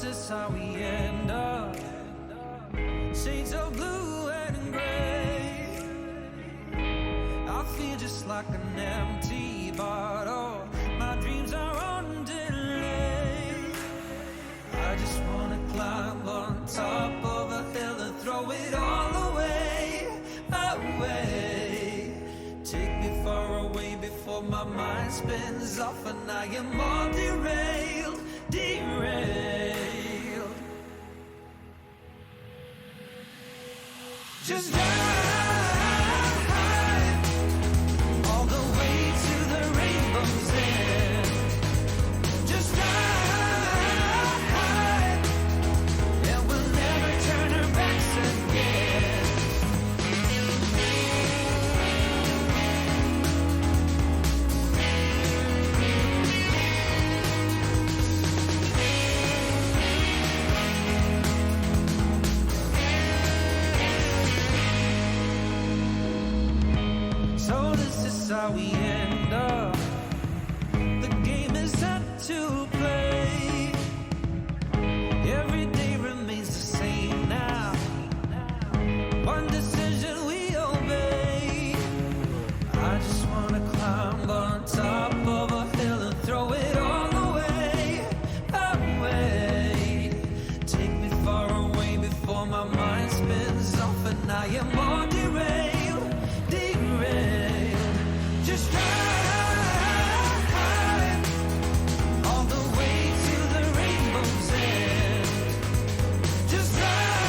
is this how we end up? Shades of blue and gray. I feel just like an empty bottle. My dreams are on delay. I just wanna climb on top of a hill and throw it all away, away. Take me far away before my mind spins off and I am all derailed, derailed. Just drive all the way to the rainbow's end. Just drive, and we'll never turn our backs again. So this is how we end up. The game is set to play. Every day remains the same now. One decision we obey. I just wanna climb on top of a hill and throw it all away, away. Take me far away before my mind spins off and I am all derailed, derailed. Just drive all the way to the rainbow's end. Just drive,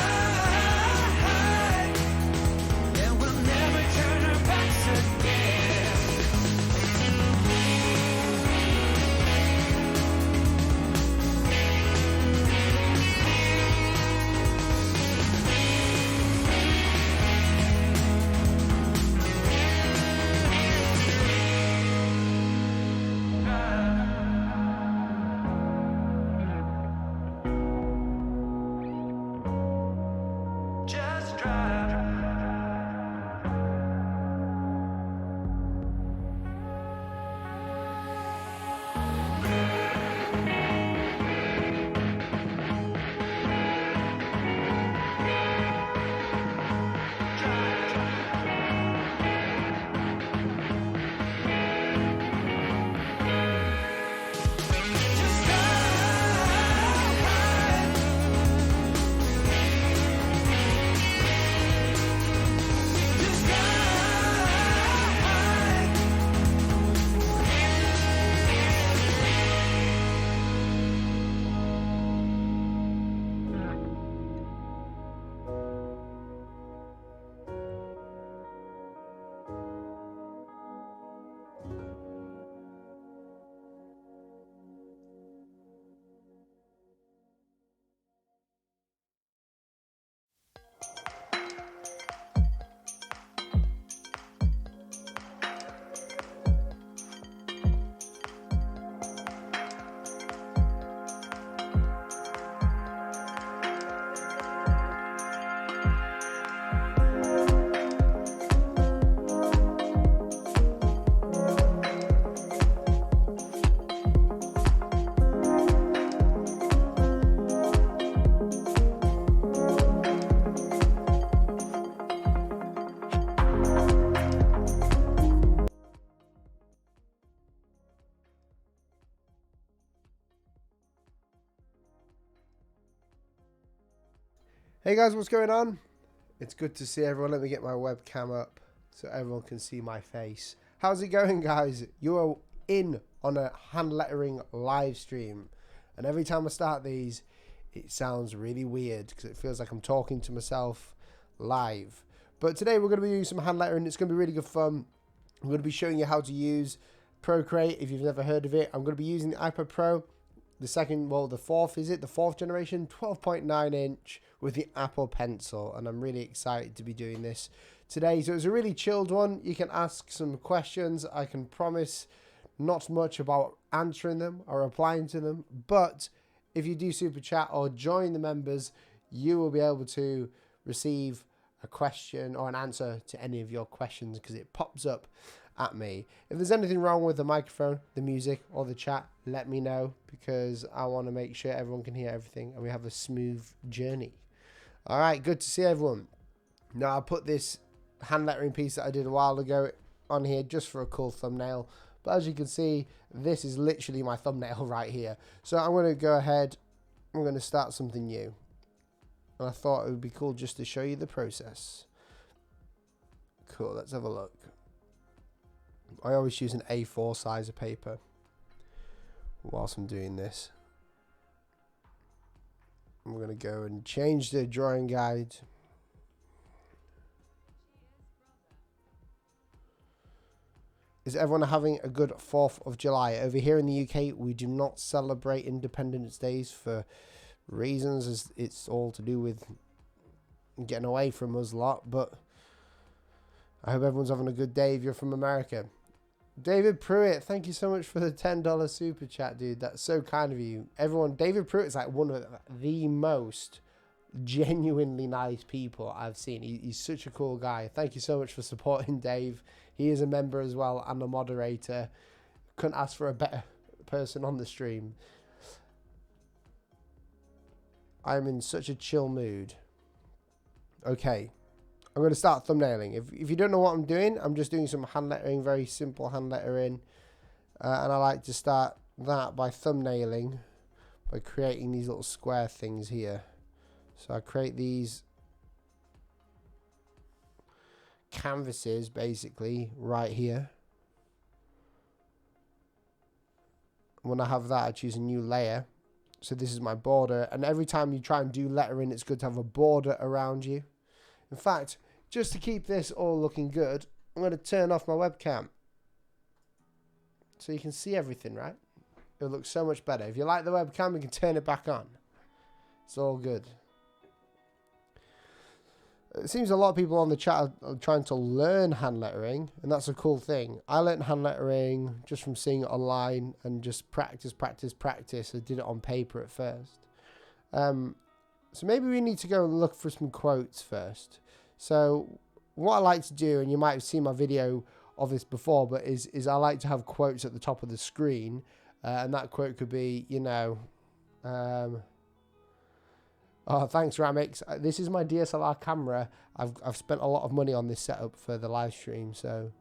and we'll never turn our backs again. Just drive. Just drive. Just drive. Hey guys, what's going on? It's good to see everyone. Let me get my webcam up so everyone can see my face. How's it going, guys? You are in on a hand lettering live stream, and every time I start these it sounds really weird because it feels like I'm talking to myself live. But today we're going to be doing some hand lettering. It's going to be really good fun. I'm going to be showing you how to use Procreate if you've never heard of it. I'm going to be using the iPad Pro, the fourth generation, 12.9 inch with the Apple Pencil, and I'm really excited to be doing this today. So it's a really chilled one. You can ask some questions. I can promise not much about answering them or replying to them, but if you do super chat or join the members, you will be able to receive a question or an answer to any of your questions because it pops up at me. If there's anything wrong with the microphone, the music, or the chat, let me know, because I want to make sure everyone can hear everything and we have a smooth journey. All right, good to see everyone. Now, I put this hand lettering piece that I did a while ago on here just for a cool thumbnail. But as you can see, this is literally my thumbnail right here. So I'm going to go ahead, I'm going to start something new. And I thought it would be cool just to show you the process. Cool, let's have a look. I always use an A4 size of paper whilst I'm doing this. I'm going to go and change the drawing guide. Is everyone having a good 4th of July? Over here in the UK, we do not celebrate Independence Days for reasons, as it's all to do with getting away from us lot. But I hope everyone's having a good day if you're from America. David Pruitt, thank you so much for the $10 super chat, dude. That's so kind of you. Everyone, David Pruitt is like one of the most genuinely nice people I've seen. He's such a cool guy. Thank you so much for supporting Dave. He is a member as well and a moderator. Couldn't ask for a better person on the stream. I'm in such a chill mood. Okay, I'm going to start thumbnailing. If you don't know what I'm doing, I'm just doing some hand lettering, very simple hand lettering. And I like to start that by thumbnailing, by creating these little square things here. So I create these canvases basically right here. When I have that, I choose a new layer. So this is my border, and every time you try and do lettering, it's good to have a border around you. In fact, just to keep this all looking good, I'm going to turn off my webcam so you can see everything, right? It looks so much better. If you like the webcam, you can turn it back on. It's all good. It seems a lot of people on the chat are trying to learn hand lettering, and that's a cool thing. I learned hand lettering just from seeing it online and just practice. I did it on paper at first. So maybe we need to go and look for some quotes first. So what I like to do, and you might have seen my video of this before, but is I like to have quotes at the top of the screen, and that quote could be, you know, oh, thanks, Ramix. This is my DSLR camera. I've spent a lot of money on this setup for the live stream. So,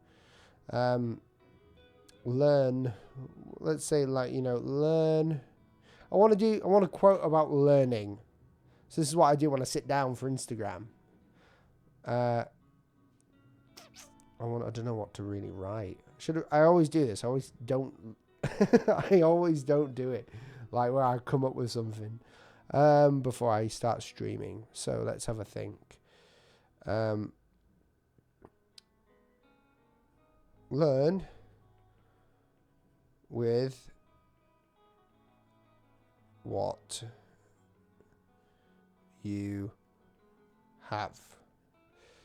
learn. Let's say, like, you know, learn. I want to quote about learning. So this is what I do when I sit down for Instagram. I don't know what to really write. I always do this. I always don't. I always don't do it. Like where I come up with something. Before I start streaming. So let's have a think. Learn with what you have.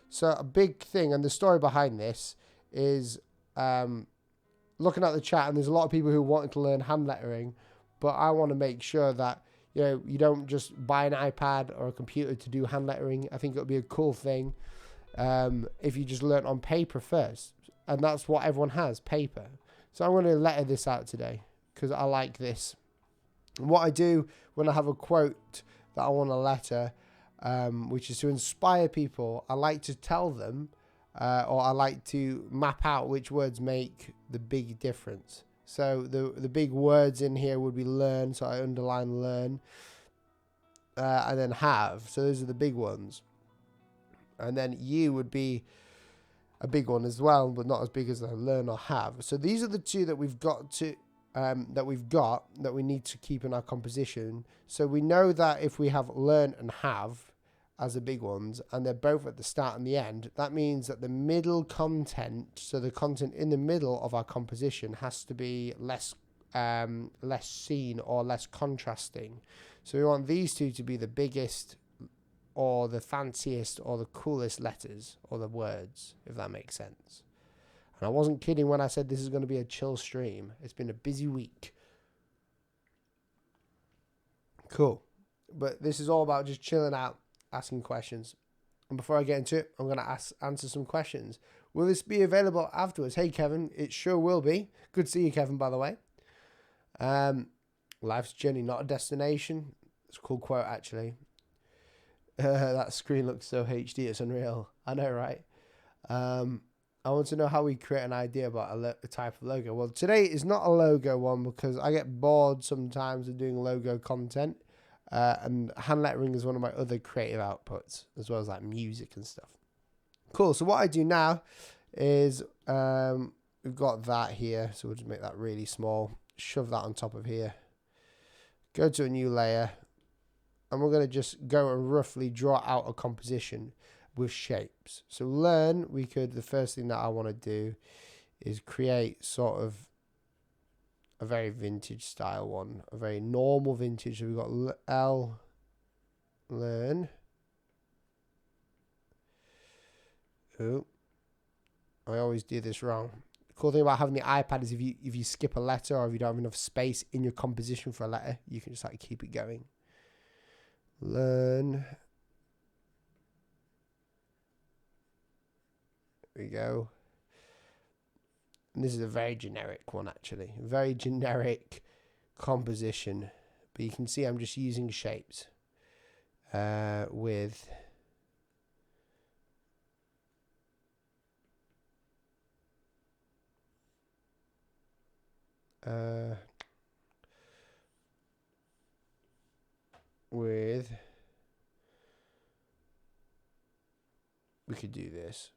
So a big thing, and the story behind this is looking at the chat, and there's a lot of people who wanted to learn hand lettering, but I want to make sure that, you know, you don't just buy an iPad or a computer to do hand lettering. I think it would be a cool thing if you just learn on paper first. And that's what everyone has, paper. So I'm going to letter this out today because I like this. And what I do when I have a quote that I want to letter, which is to inspire people, I like to tell them or I like to map out which words make the big difference. So the big words in here would be learn, so I underline learn, and then have. So those are the big ones. And then you would be a big one as well, but not as big as the learn or have. So these are the two that we've got to that we need to keep in our composition. So we know that if we have learn and have as the big ones, and they're both at the start and the end, that means that the middle content, so the content in the middle of our composition, has to be less seen or less contrasting. So we want these two to be the biggest or the fanciest or the coolest letters or the words, if that makes sense. And I wasn't kidding when I said this is going to be a chill stream. It's been a busy week. Cool. But this is all about just chilling out, asking questions. And before I get into it, I'm going to answer some questions. Will this be available afterwards? Hey, Kevin, it sure will be. Good to see you, Kevin, by the way. Life's journey, not a destination. It's a cool quote, actually. That screen looks so HD, it's unreal. I know, right? I want to know how we create an idea about a type of logo. Well, today is not a logo one because I get bored sometimes of doing logo content. And hand lettering is one of my other creative outputs, as well as like music and stuff. Cool. So what I do now is we've got that here. So we'll just make that really small. Shove that on top of here. Go to a new layer. And we're going to just go and roughly draw out a composition with shapes. So the first thing that I want to do is create sort of a very vintage style one, a very normal vintage. So we've got learn. Oh, I always do this wrong. The cool thing about having the iPad is if you skip a letter or if you don't have enough space in your composition for a letter, you can just like keep it going. Learn. There we go. And this is a very generic one, actually. Very generic composition. But you can see I'm just using shapes with we could do this.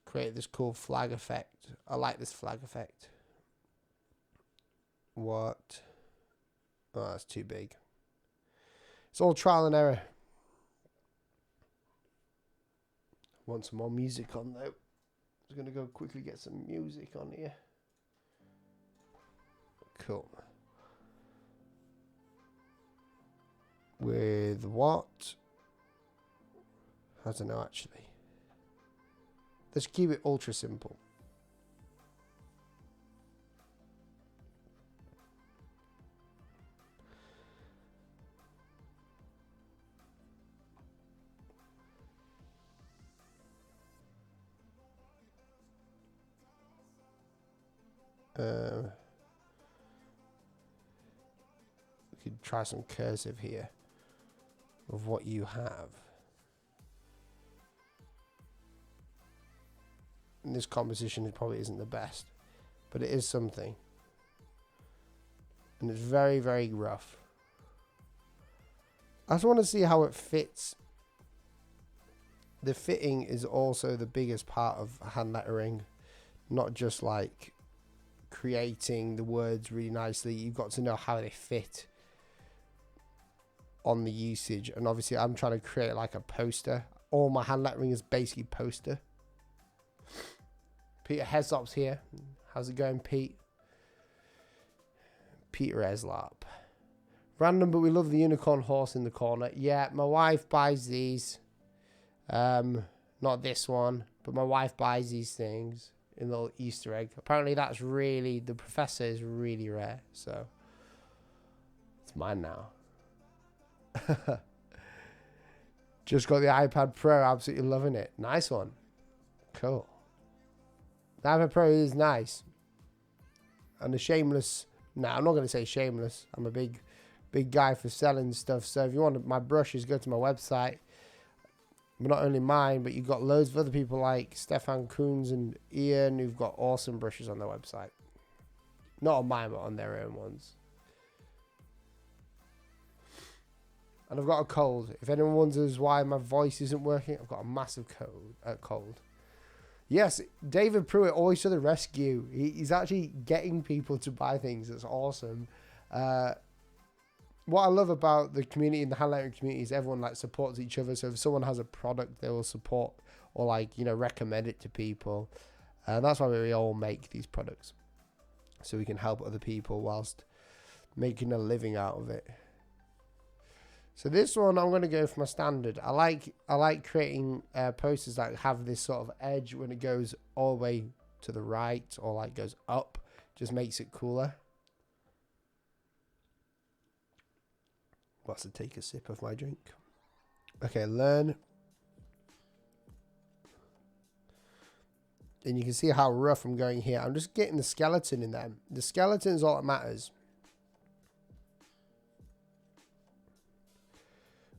Create this cool flag effect. I like this flag effect. What? Oh, that's too big. It's all trial and error. Want some more music on though. I'm just gonna go quickly get some music on here. Cool. With what? I don't know actually. Let's keep it ultra simple. We could try some cursive here of what you have. And this composition probably isn't the best, but it is something. And it's very, very rough. I just want to see how it fits. The fitting is also the biggest part of hand lettering, not just like creating the words really nicely. You've got to know how they fit on the usage. And obviously I'm trying to create like a poster. All my hand lettering is basically poster. Peter Heslop's here. How's it going, Pete? Peter Heslop. Random, but we love the unicorn horse in the corner. Yeah, my wife buys these. Not this one, but my wife buys these things in a little Easter egg. Apparently that's really, the professor is really rare, so it's mine now. Just got the iPad Pro, absolutely loving it. Nice one. Cool. The iPad Pro is nice. And the shameless, I'm not going to say shameless. I'm a big guy for selling stuff. So if you want my brushes, go to my website. But not only mine, but you've got loads of other people like Stefan Koons and Ian who've got awesome brushes on their website. Not on mine, but on their own ones. And I've got a cold. If anyone wonders why my voice isn't working, I've got a massive cold. Yes, David Pruitt, always to the rescue. He's actually getting people to buy things. That's awesome. What I love about the community and the hand lettering community is everyone like supports each other. So if someone has a product, they will support or like, you know, recommend it to people. And that's why we all make these products. So we can help other people whilst making a living out of it. So this one, I'm going to go for my standard. I like creating posters that have this sort of edge when it goes all the way to the right or like goes up. Just makes it cooler. Let's take a sip of my drink. Okay, learn. And you can see how rough I'm going here. I'm just getting the skeleton in there. The skeleton is all that matters.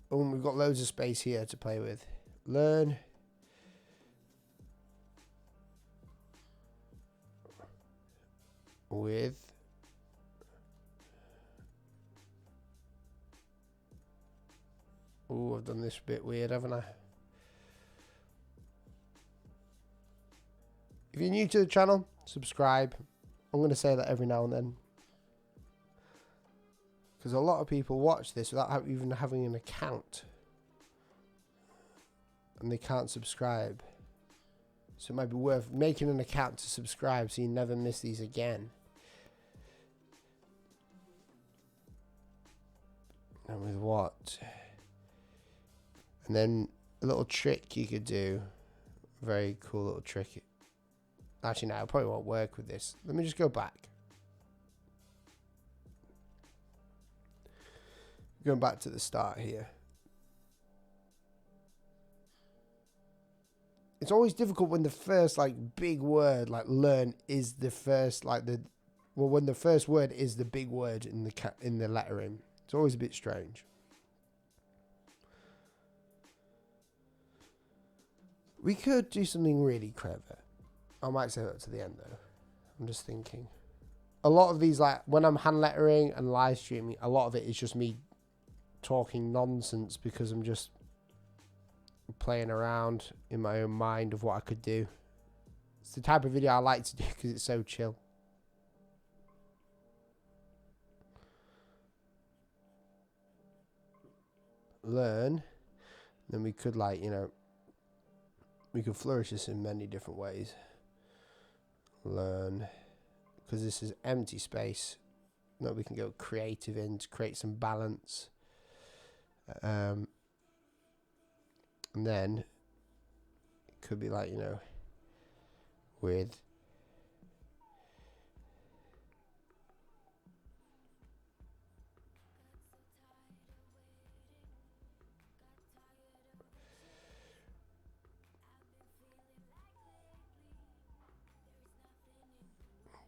Oh, and we've got loads of space here to play with. Learn. With. Oh, I've done this a bit weird, haven't I? If you're new to the channel, subscribe. I'm going to say that every now and then. Because a lot of people watch this without even having an account. And they can't subscribe. So it might be worth making an account to subscribe so you never miss these again. And with what? And then a little trick you could do. Very cool little trick. Actually, no, I probably won't work with this. Let me just go back. Going back to the start here. It's always difficult when the first like big word like learn is the first like the when the first word is the big word in the lettering. It's always a bit strange. We could do something really clever. I might say that to the end though. I'm just thinking. A lot of these, like when I'm hand lettering and live streaming, a lot of it is just me talking nonsense because I'm just playing around in my own mind of what I could do. It's the type of video I like to do because it's so chill. Learn. Then we could like, you know, we could flourish this in many different ways. Learn. Because this is empty space that we can go creative in to create some balance. And then it could be like, you know, with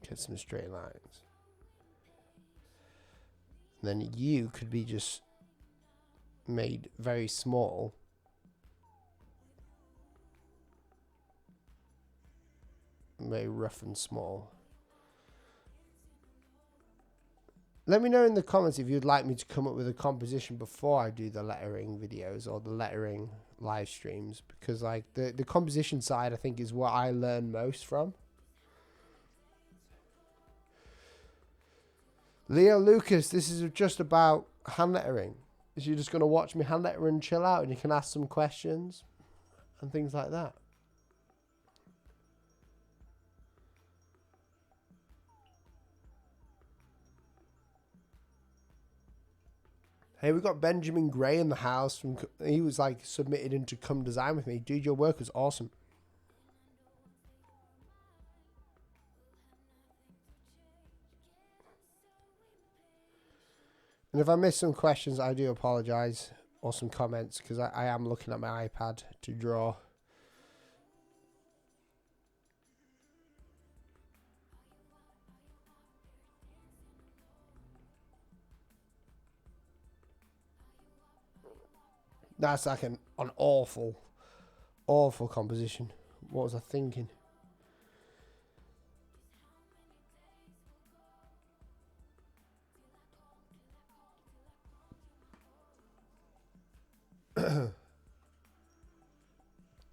get some straight lines. And then you could be just made very small. Very rough and small. Let me know in the comments if you'd like me to come up with a composition before I do the lettering videos or the lettering live streams, because like the composition side I think is what I learn most from. Leo Lucas, this is just about hand lettering. Is you're just going to watch me hand letter and chill out, and you can ask some questions and things like that. Hey, we got Benjamin Gray in the house. He was like submitted into Come Design with me. Dude, your work was awesome. And if I miss some questions, I do apologise, or some comments, because I am looking at my iPad to draw. That's like an awful composition. What was I thinking?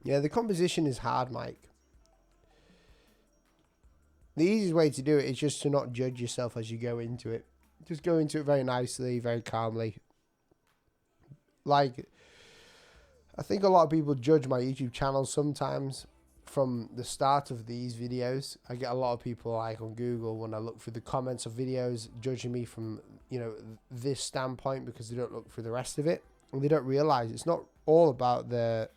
Yeah, the composition is hard, Mike. The easiest way to do it is just to not judge yourself as you go into it. Just go into it very nicely, very calmly. Like, I think a lot of people judge my YouTube channel sometimes from the start of these videos. I get a lot of people like on Google when I look through the comments of videos judging me from, you know, this standpoint because they don't look through the rest of it. And they don't realize it's not all about the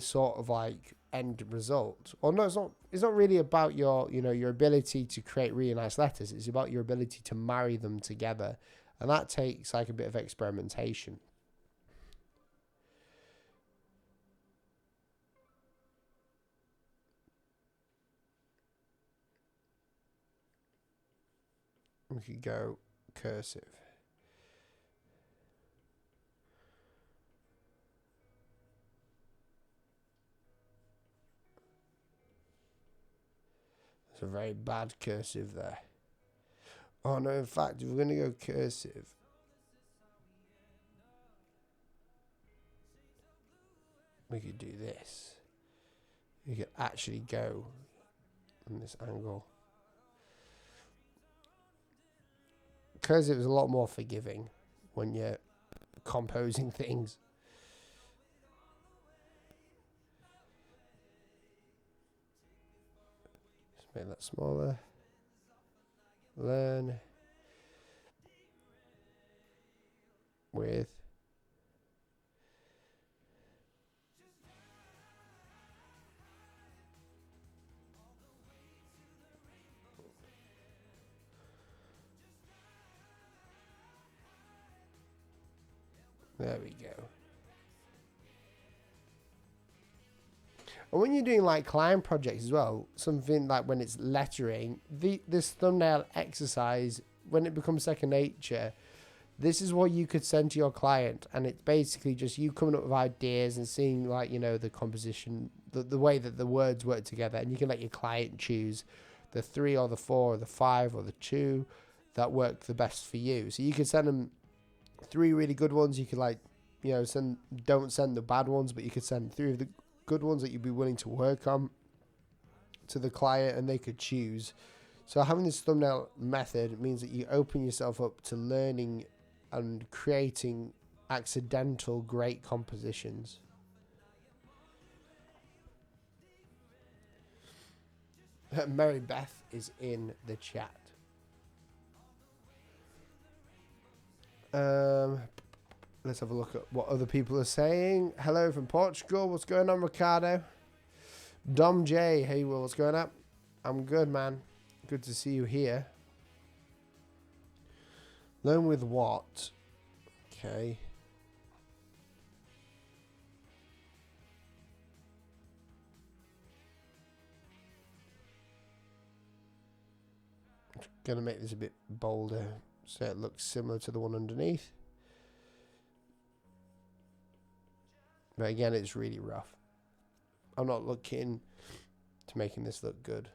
sort of like end result. Or no, it's not really about your, you know, your ability to create really nice letters. It's about your ability to marry them together. And that takes like a bit of experimentation. We could go cursive. It's a very bad cursive there. Oh no, in fact, if we're going to go cursive, we could do this. We could actually go in this angle. Cursive is a lot more forgiving when you're composing things. Just make that smaller. Learn with there we go. And when you're doing like client projects as well, something like when it's lettering, this thumbnail exercise, when it becomes second nature, this is what you could send to your client, and it's basically just you coming up with ideas and seeing, like, you know, the composition, the way that the words work together, and you can let your client choose the 3 or the 4 or the 5 or the 2 that work the best for you. So you could send them 3 really good ones. You could, like, you know, don't send the bad ones, but you could send 3 of the good ones that you'd be willing to work on to the client, and they could choose. So having this thumbnail method means that you open yourself up to learning and creating accidental great compositions. Mary Beth is in the chat. Let's have a look at what other people are saying. Hello from Portugal. What's going on, Ricardo? Dom J. Hey, Will, what's going up? I'm good, man. Good to see you here. Learn with what? Okay. I'm going to make this a bit bolder so it looks similar to the one underneath. But again, it's really rough. I'm not looking to making this look good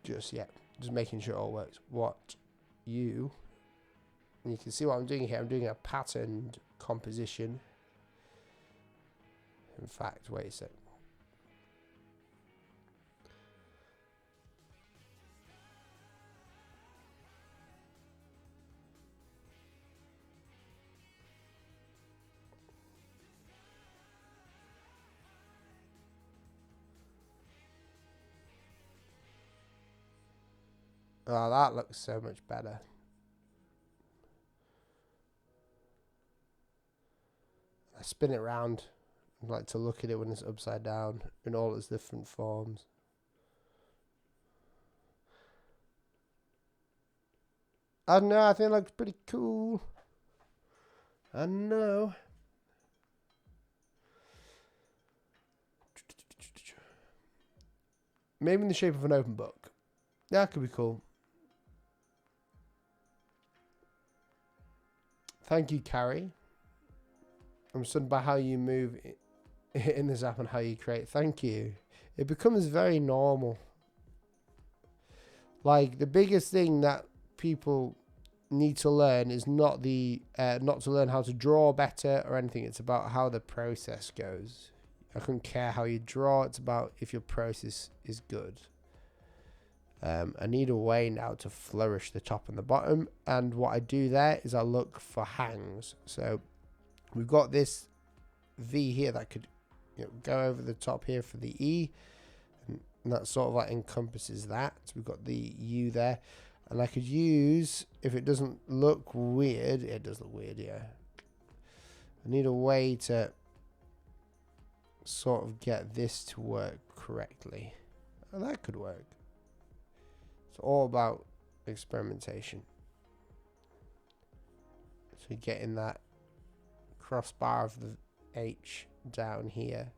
just yet. Just making sure it all works. And you can see what I'm doing here. I'm doing a patterned composition. In fact, wait a sec. Oh, that looks so much better. I spin it around. I like to look at it when it's upside down in all its different forms. I don't know, I think it looks pretty cool. I know. Maybe in the shape of an open book. That could be cool. Thank you, Carrie. I'm stunned by how you move in this app and how you create. Thank you. It becomes very normal. Like, the biggest thing that people need to learn is not to learn how to draw better or anything. It's about how the process goes. I couldn't care how you draw. It's about if your process is good. I need a way now to flourish the top and the bottom, and what I do there is I look for hangs. So we've got this V here that could, you know, go over the top here for the E, and that sort of like encompasses that. So we've got the U there, and I could use, if it doesn't look weird, it does look weird, yeah. I need a way to sort of get this to work correctly. Oh, that could work. It's all about experimentation. So getting that crossbar of the H down here,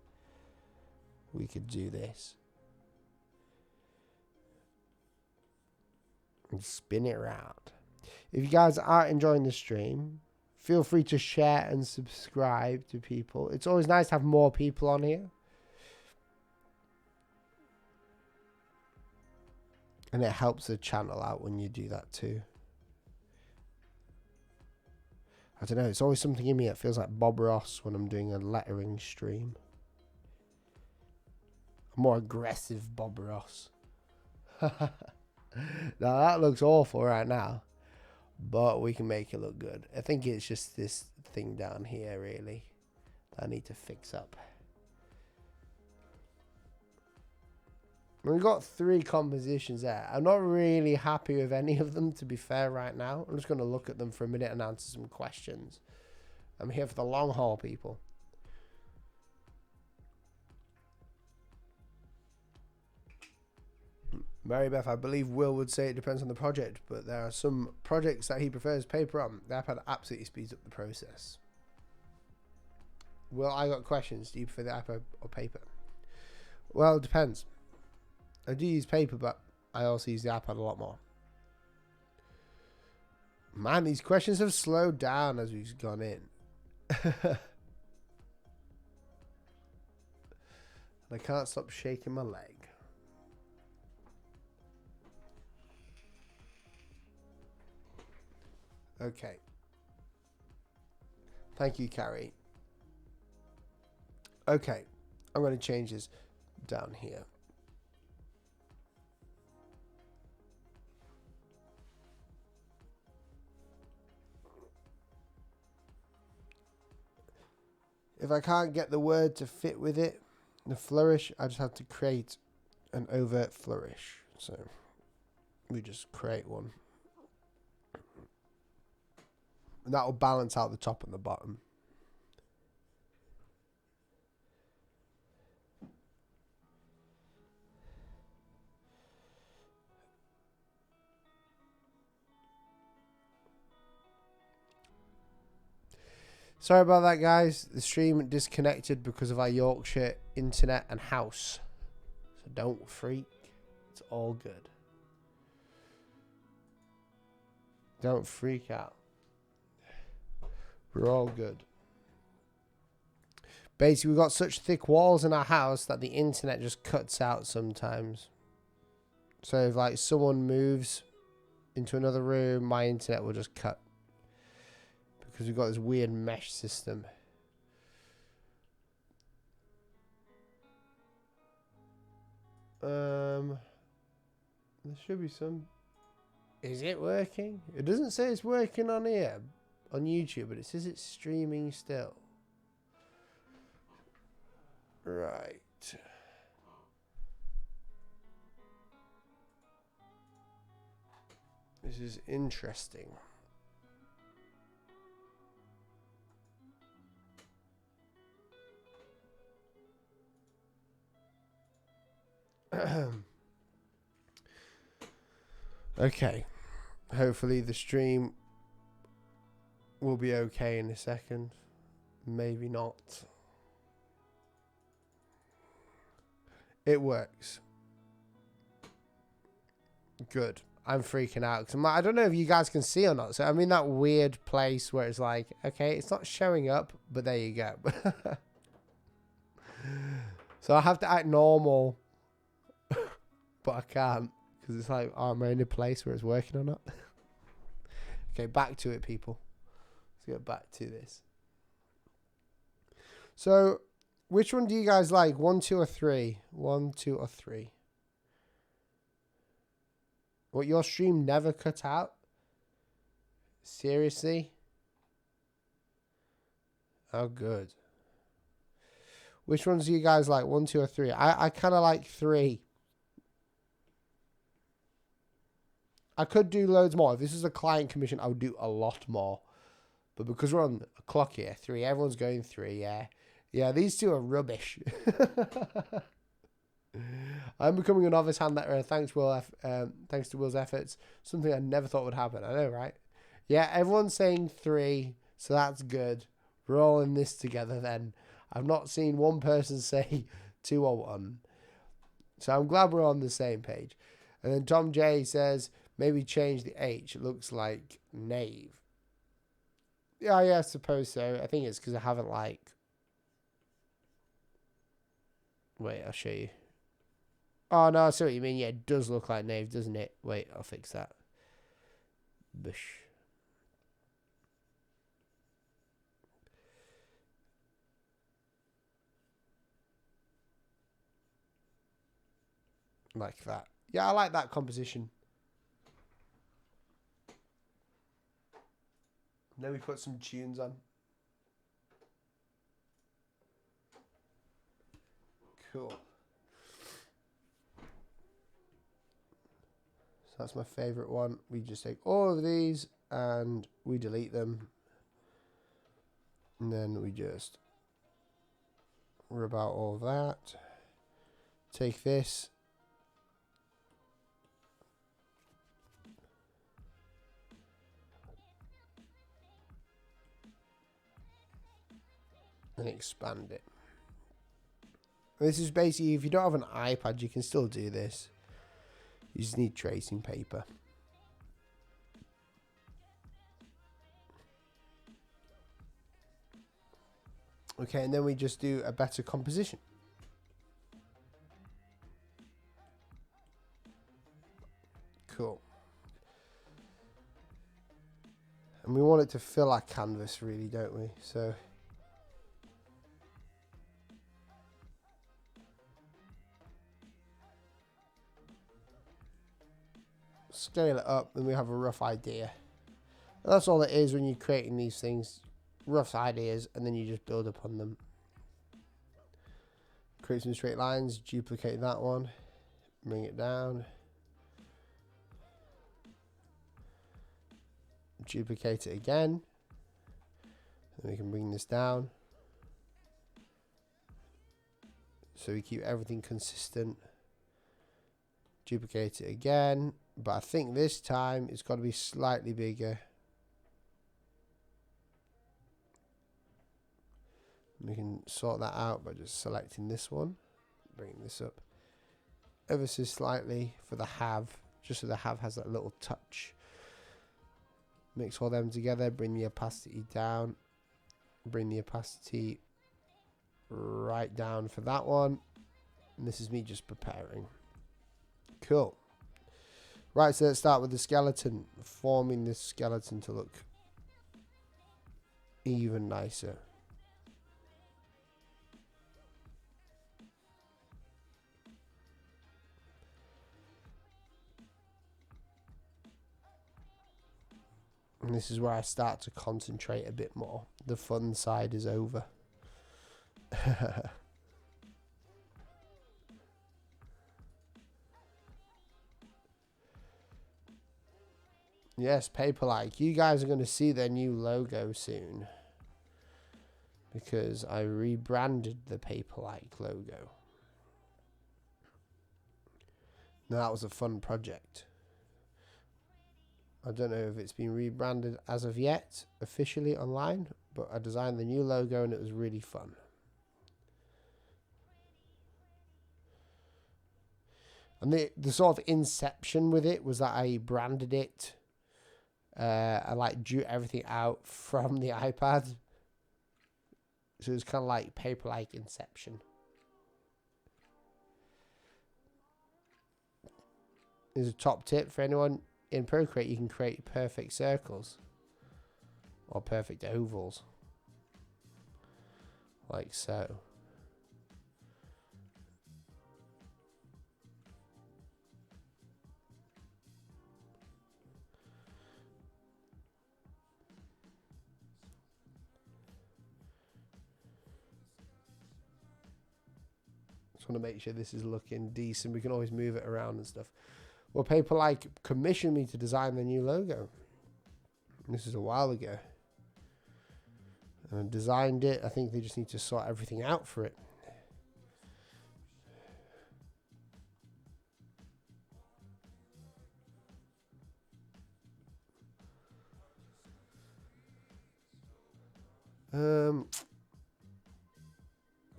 we could do this. and spin it around. If you guys are enjoying the stream, feel free to share and subscribe to people. It's always nice to have more people on here. And it helps the channel out when you do that too. I don't know, it's always something in me that feels like Bob Ross when I'm doing a lettering stream. A more aggressive Bob Ross. Now that looks awful right now, but we can make it look good. I think it's just this thing down here really that I need to fix up. We've got 3 compositions there. I'm not really happy with any of them, to be fair, right now. I'm just going to look at them for a minute and answer some questions. I'm here for the long haul, people. Mary Beth, I believe Will would say it depends on the project, but there are some projects that he prefers paper on. The iPad absolutely speeds up the process. Will, I got questions. Do you prefer the iPad or paper? Well, it depends. I do use paper, but I also use the iPad a lot more. Man, these questions have slowed down as we've gone in. I can't stop shaking my leg. Okay. Thank you, Carrie. Okay. I'm going to change this down here. If I can't get the word to fit with it, the flourish, I just have to create an overt flourish. So we just create one. And that will balance out the top and the bottom. Sorry about that, guys. The stream disconnected because of our Yorkshire internet and house. So don't freak. It's all good. Don't freak out. We're all good. Basically, we've got such thick walls in our house that the internet just cuts out sometimes. So if like someone moves into another room, my internet will just cut. Because we've got this weird mesh system. There should be some. Is it working? It doesn't say it's working on here, on YouTube, but it says it's streaming still. Right. This is interesting. Okay, hopefully the stream will be okay in a second. Maybe not. It works. Good. I'm freaking out because I don't know if you guys can see or not. So I'm in that weird place where it's like, okay, it's not showing up, but there you go. So I have to act normal. But I can't because it's like, oh, am I in a place where it's working or not? Okay, back to it, people. Let's get back to this. So, which one do you guys like? 1, 2, or 3? 1, 2, or 3? What, your stream never cut out? Seriously? Oh, good. Which ones do you guys like? 1, 2, or 3? I kind of like 3. I could do loads more. If this is a client commission, I would do a lot more. But because we're on a clock here, 3. Everyone's going 3, yeah. Yeah, these 2 are rubbish. I'm becoming a novice hand letterer. Thanks, Will. Thanks to Will's efforts. Something I never thought would happen. I know, right? Yeah, everyone's saying 3, so that's good. We're all in this together then. I've not seen one person say 2 or 1. So I'm glad we're on the same page. And then Tom J says, Maybe change the H. It looks like knave. Yeah, I suppose so. I think it's because I haven't like... Wait, I'll show you. Oh, no, I see what you mean. Yeah, it does look like knave, doesn't it? Wait, I'll fix that. Bush. Like that. Yeah, I like that composition. Then we put some tunes on. Cool. So that's my favorite one. We just take all of these and we delete them. And then we just rub out all of that. Take this. And expand it. This is basically, if you don't have an iPad, you can still do this. You just need tracing paper. Okay, and then we just do a better composition. Cool. And we want it to fill our canvas, really, don't we? So... scale it up and we have a rough idea. And that's all it is when you're creating these things. Rough ideas, and then you just build upon them. Create some straight lines, duplicate that one, bring it down. Duplicate it again. And we can bring this down. So we keep everything consistent. Duplicate it again. But I think this time it's got to be slightly bigger. We can sort that out by just selecting this one. Bringing this up ever so slightly for the have. Just so the have has that little touch. Mix all them together. Bring the opacity down. Bring the opacity right down for that one. And this is me just preparing. Cool. Right, so let's start with the skeleton. Forming this skeleton to look even nicer. And this is where I start to concentrate a bit more. The fun side is over. Yes, Paperlike. You guys are going to see their new logo soon. Because I rebranded the Paperlike logo. Now, that was a fun project. I don't know if it's been rebranded as of yet, officially online. But I designed the new logo and it was really fun. And the sort of inception with it was that I branded it. I like drew everything out from the iPad. So it was kind of like paper-like inception. Here's a top tip for anyone in Procreate. You can create perfect circles. Or perfect ovals. Like so. Want to make sure this is looking decent. We can always move it around and stuff. Well, Paperlike commissioned me to design the new logo. This is a while ago. And I designed it. I think they just need to sort everything out for it.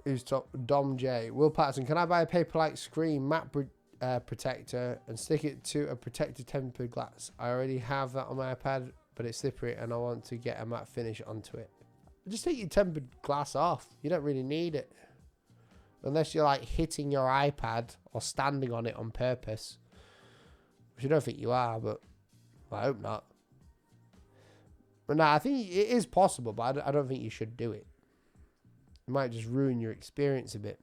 Who's top? Dom J. Will Paterson. Can I buy a Paperlike screen? Matte protector and stick it to a protected tempered glass. I already have that on my iPad, but it's slippery and I want to get a matte finish onto it. Just take your tempered glass off. You don't really need it. Unless you're like hitting your iPad or standing on it on purpose. Which I don't think you are, but I hope not. But no, I think it is possible, but I don't think you should do it. It might just ruin your experience a bit.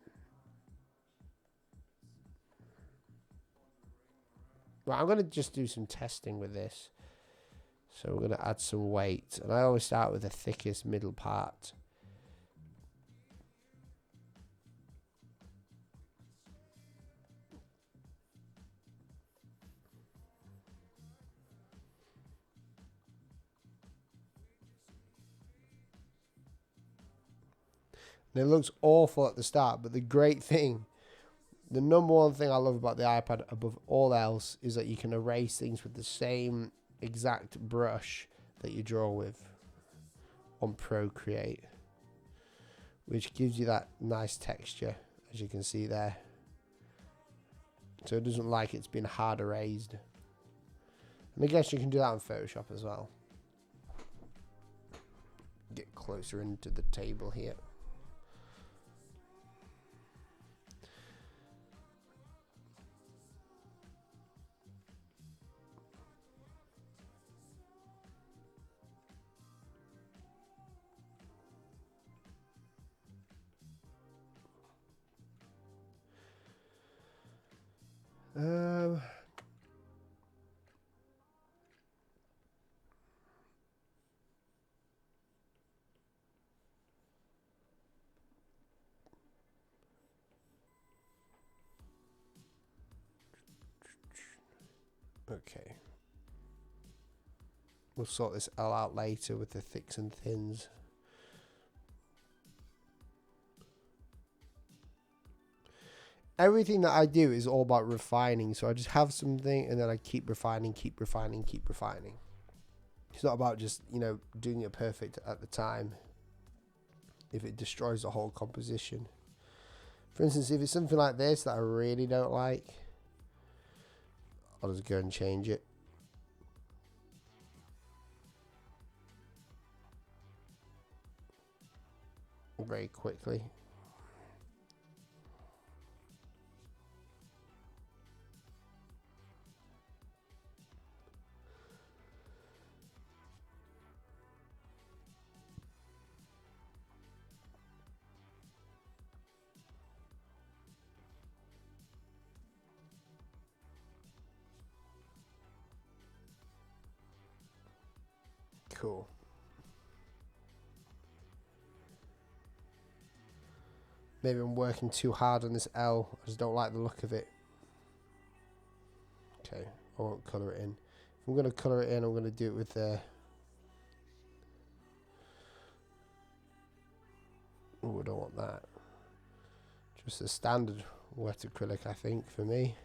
Right, I'm going to just do some testing with this. So we're going to add some weight. And I always start with the thickest middle part. And it looks awful at the start, but the great thing, the number one thing I love about the iPad above all else is that you can erase things with the same exact brush that you draw with on Procreate, which gives you that nice texture, as you can see there. So it doesn't like it's been hard erased. And I guess you can do that in Photoshop as well. Get closer into the table here. Okay. We'll sort this L out later with the thicks and thins. Everything that I do is all about refining. So I just have something and then I keep refining, keep refining, keep refining. It's not about just, you know, doing it perfect at the time if it destroys the whole composition. For instance, if it's something like this that I really don't like, I'll just go and change it. Very quickly. Cool. Maybe I'm working too hard on this L. I just don't like the look of it. Okay, I won't colour it in. If I'm going to colour it in, I'm going to do it with the... Oh, I don't want that. Just a standard wet acrylic, I think, for me.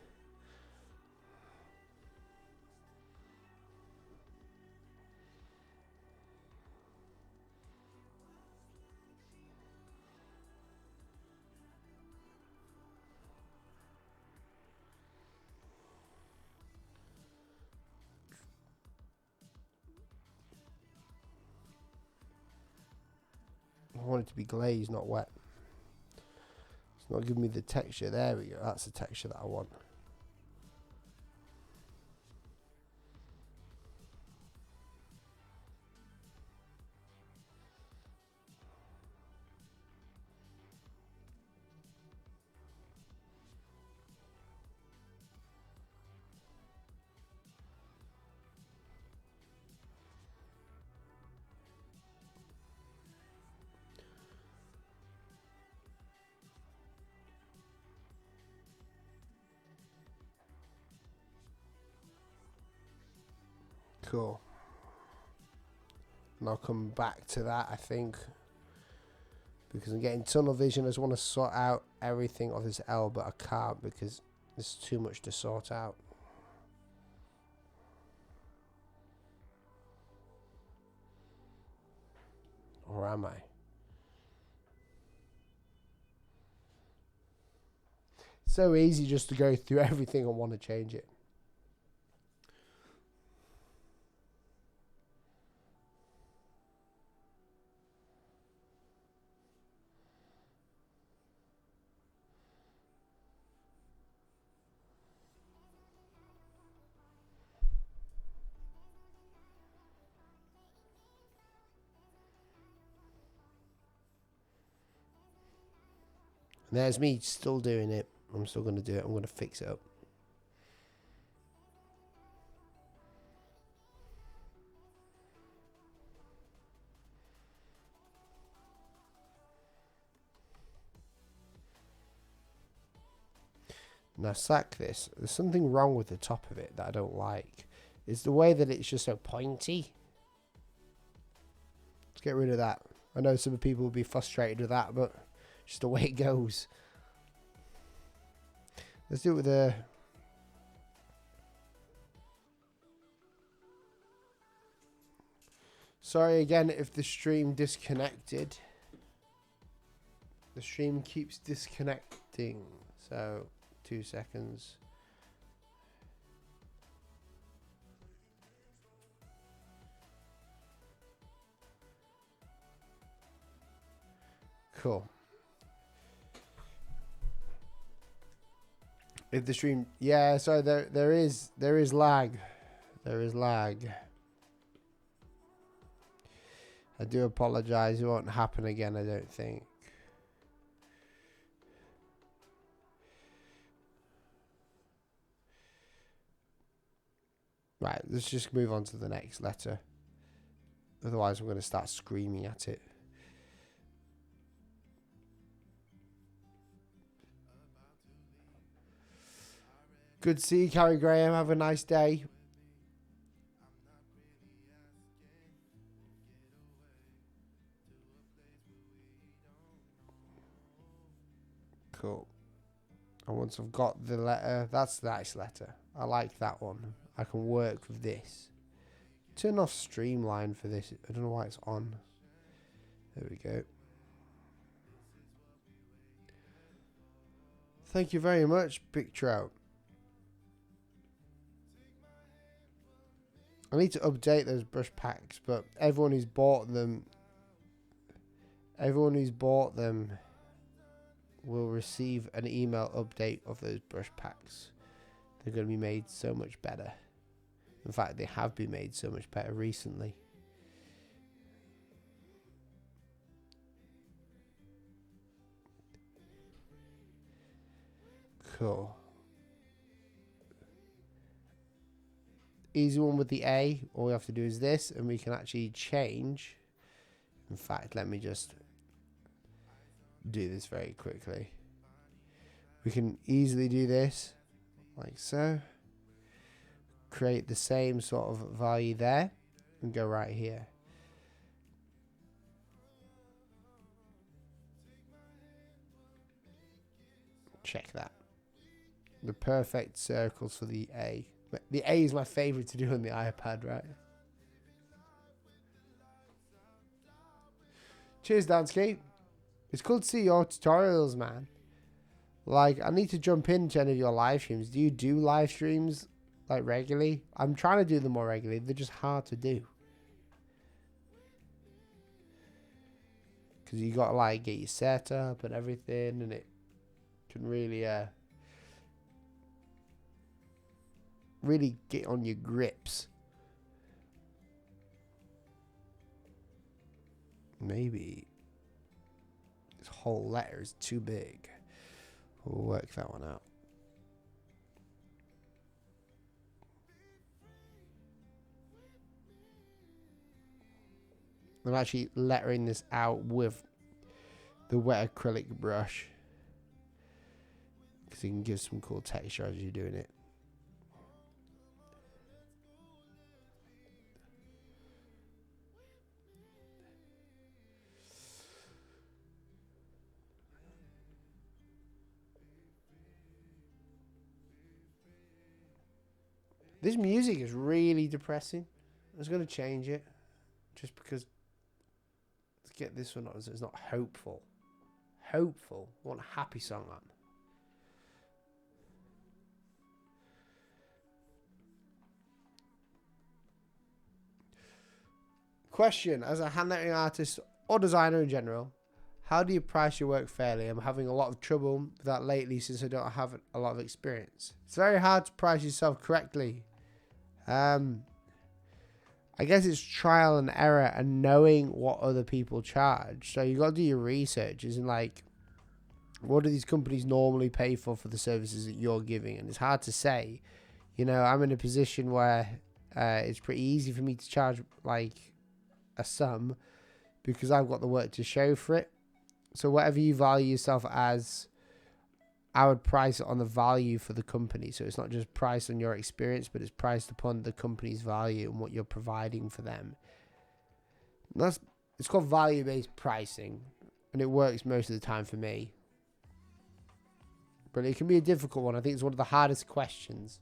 I want it to be glazed, not wet. It's not giving me the texture. There we go. That's the texture that I want. Cool. And I'll come back to that, I think, because I'm getting tunnel vision. I just want to sort out everything of this L, but I can't because there's too much to sort out. Or am I? So easy just to go through everything and want to change it. And there's me still doing it. I'm still going to do it. I'm going to fix it up. Now sack this. There's something wrong with the top of it that I don't like. It's the way that it's just so pointy. Let's get rid of that. I know some people will be frustrated with that, but just the way it goes. Let's do it with a... Sorry again if the stream disconnected. The stream keeps disconnecting. So, 2 seconds. Cool. If the stream, yeah, sorry, there is lag. There is lag. I do apologize. It won't happen again, I don't think. Right, let's just move on to the next letter. Otherwise, I'm going to start screaming at it. Good to see you, Carrie Graham. Have a nice day. Cool. And once I've got the letter, that's the nice letter. I like that one. I can work with this. Turn off streamline for this. I don't know why it's on. There we go. Thank you very much, Big Trout. I need to update those brush packs, but everyone who's bought them will receive an email update of those brush packs. They're going to be made so much better. In fact, they have been made so much better recently. Cool. Easy one with the A. All we have to do is this, and we can actually change. In fact, let me just do this very quickly. We can easily do this like so. Create the same sort of value there and go right here. Check that. The perfect circles for the A. The A is my favorite to do on the iPad, right? Cheers, Dansky. It's cool to see your tutorials, man. Like, I need to jump into any of your live streams. Do you do live streams, like, regularly? I'm trying to do them more regularly. They're just hard to do. Because you got to, like, get your setup and everything. And it can really, really get on your grips. Maybe this whole letter is too big. We'll work that one out. I'm actually lettering this out with the wet acrylic brush because you can give some cool texture as you're doing it. This music is really depressing. I was going to change it just because, let's get this one on so it's not hopeful. Hopeful. I want a happy song on. Question: as a hand lettering artist or designer in general, how do you price your work fairly? I'm having a lot of trouble with that lately since I don't have a lot of experience. It's very hard to price yourself correctly. I guess it's trial and error and knowing what other people charge. So you got to do your research. Isn't like, what do these companies normally pay for the services that you're giving? And it's hard to say. You know, I'm in a position where it's pretty easy for me to charge like a sum because I've got the work to show for it. So whatever you value yourself as, I would price it on the value for the company. So it's not just priced on your experience, but it's priced upon the company's value and what you're providing for them. And it's called value-based pricing, and it works most of the time for me. But it can be a difficult one. I think it's one of the hardest questions.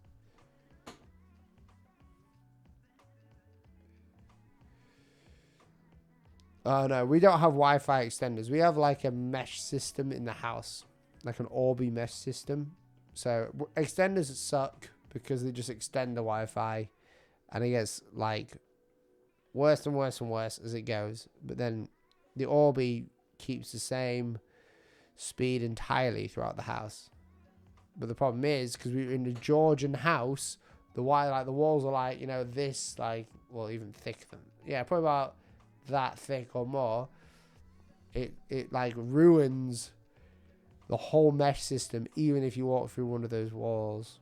Oh no, we don't have Wi-Fi extenders. We have like a mesh system in the house, like an Orbi mesh system. So extenders suck because they just extend the Wi-Fi, and it gets like worse and worse and worse as it goes. But then the Orbi keeps the same speed entirely throughout the house. But the problem is, because we're in a Georgian house, the walls are like, you know, this, like, well, even thicker than, yeah, probably about that thick or more. It like ruins the whole mesh system, even if you walk through one of those walls,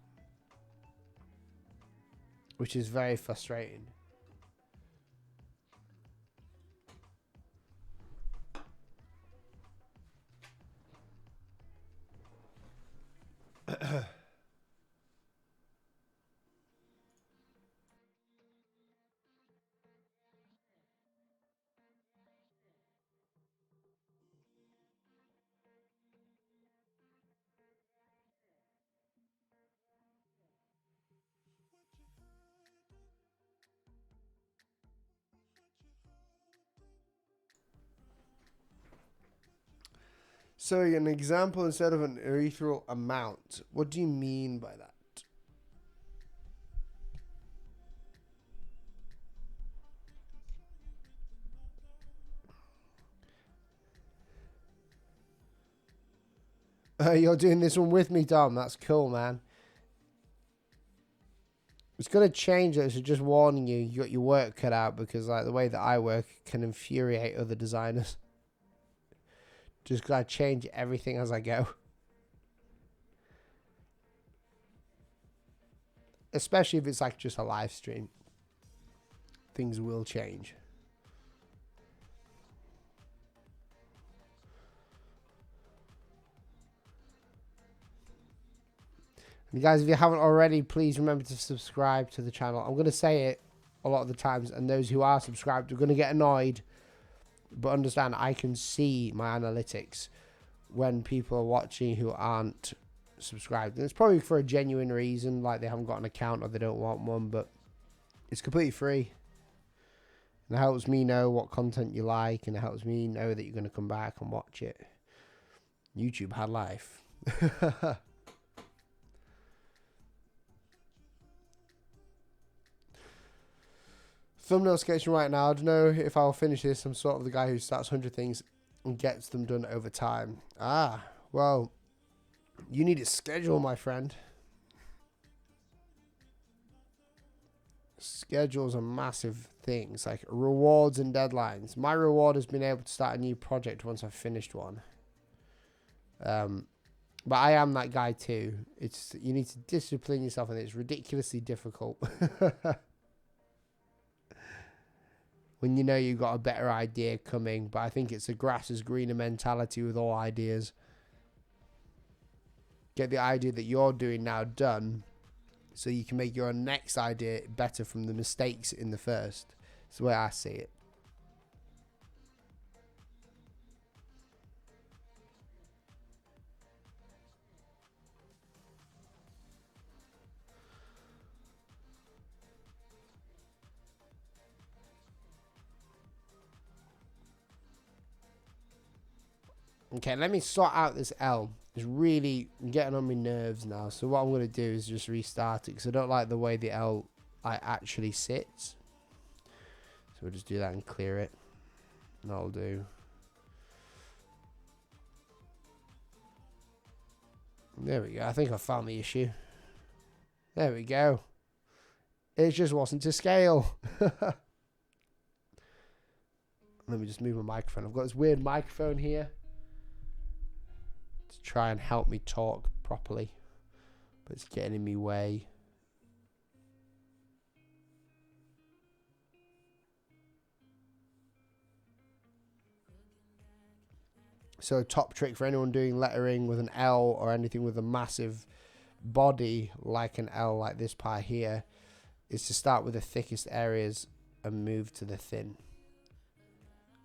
which is very frustrating. So an example instead of an ethereal amount. What do you mean by that? You're doing this one with me, Dom. That's cool, man. It's going to change it, so just warning you, you got your work cut out, because like the way that I work can infuriate other designers. Just gotta change everything as I go. Especially if it's like just a live stream. Things will change. And guys, if you haven't already, please remember to subscribe to the channel. I'm going to say it a lot of the times, and those who are subscribed are going to get annoyed. But understand, I can see my analytics when people are watching who aren't subscribed. And it's probably for a genuine reason, like they haven't got an account or they don't want one, but it's completely free. And it helps me know what content you like, and it helps me know that you're going to come back and watch it. YouTube had life. Thumbnail sketching right now. I don't know if I'll finish this. I'm sort of the guy who starts 100 things and gets them done over time. Ah, well, you need a schedule, my friend. Schedules are massive things, like rewards and deadlines. My reward has been able to start a new project once I've finished one. But I am that guy too. You need to discipline yourself, and it's ridiculously difficult. When you know you've got a better idea coming. But I think it's a grass is greener mentality with all ideas. Get the idea that you're doing now done, so you can make your next idea better from the mistakes in the first. That's the way I see it. Okay, let me sort out this L. It's really getting on my nerves now. So what I'm going to do is just restart it, because I don't like the way the L actually sits. So we'll just do that and clear it. And that'll do. There we go. I think I found the issue. There we go. It just wasn't to scale. Let me just move my microphone. I've got this weird microphone here to try and help me talk properly, but it's getting in my way. So a top trick for anyone doing lettering with an L or anything with a massive body like an L, like this part here, is to start with the thickest areas and move to the thin.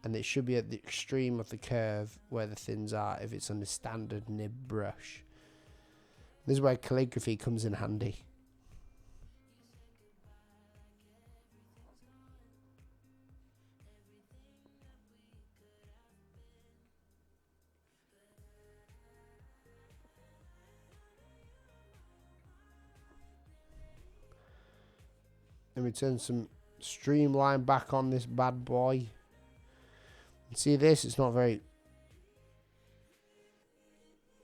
And it should be at the extreme of the curve where the thins are if it's on a standard nib brush. This is where calligraphy comes in handy. Let me turn some streamline back on this bad boy. See this? It's not very...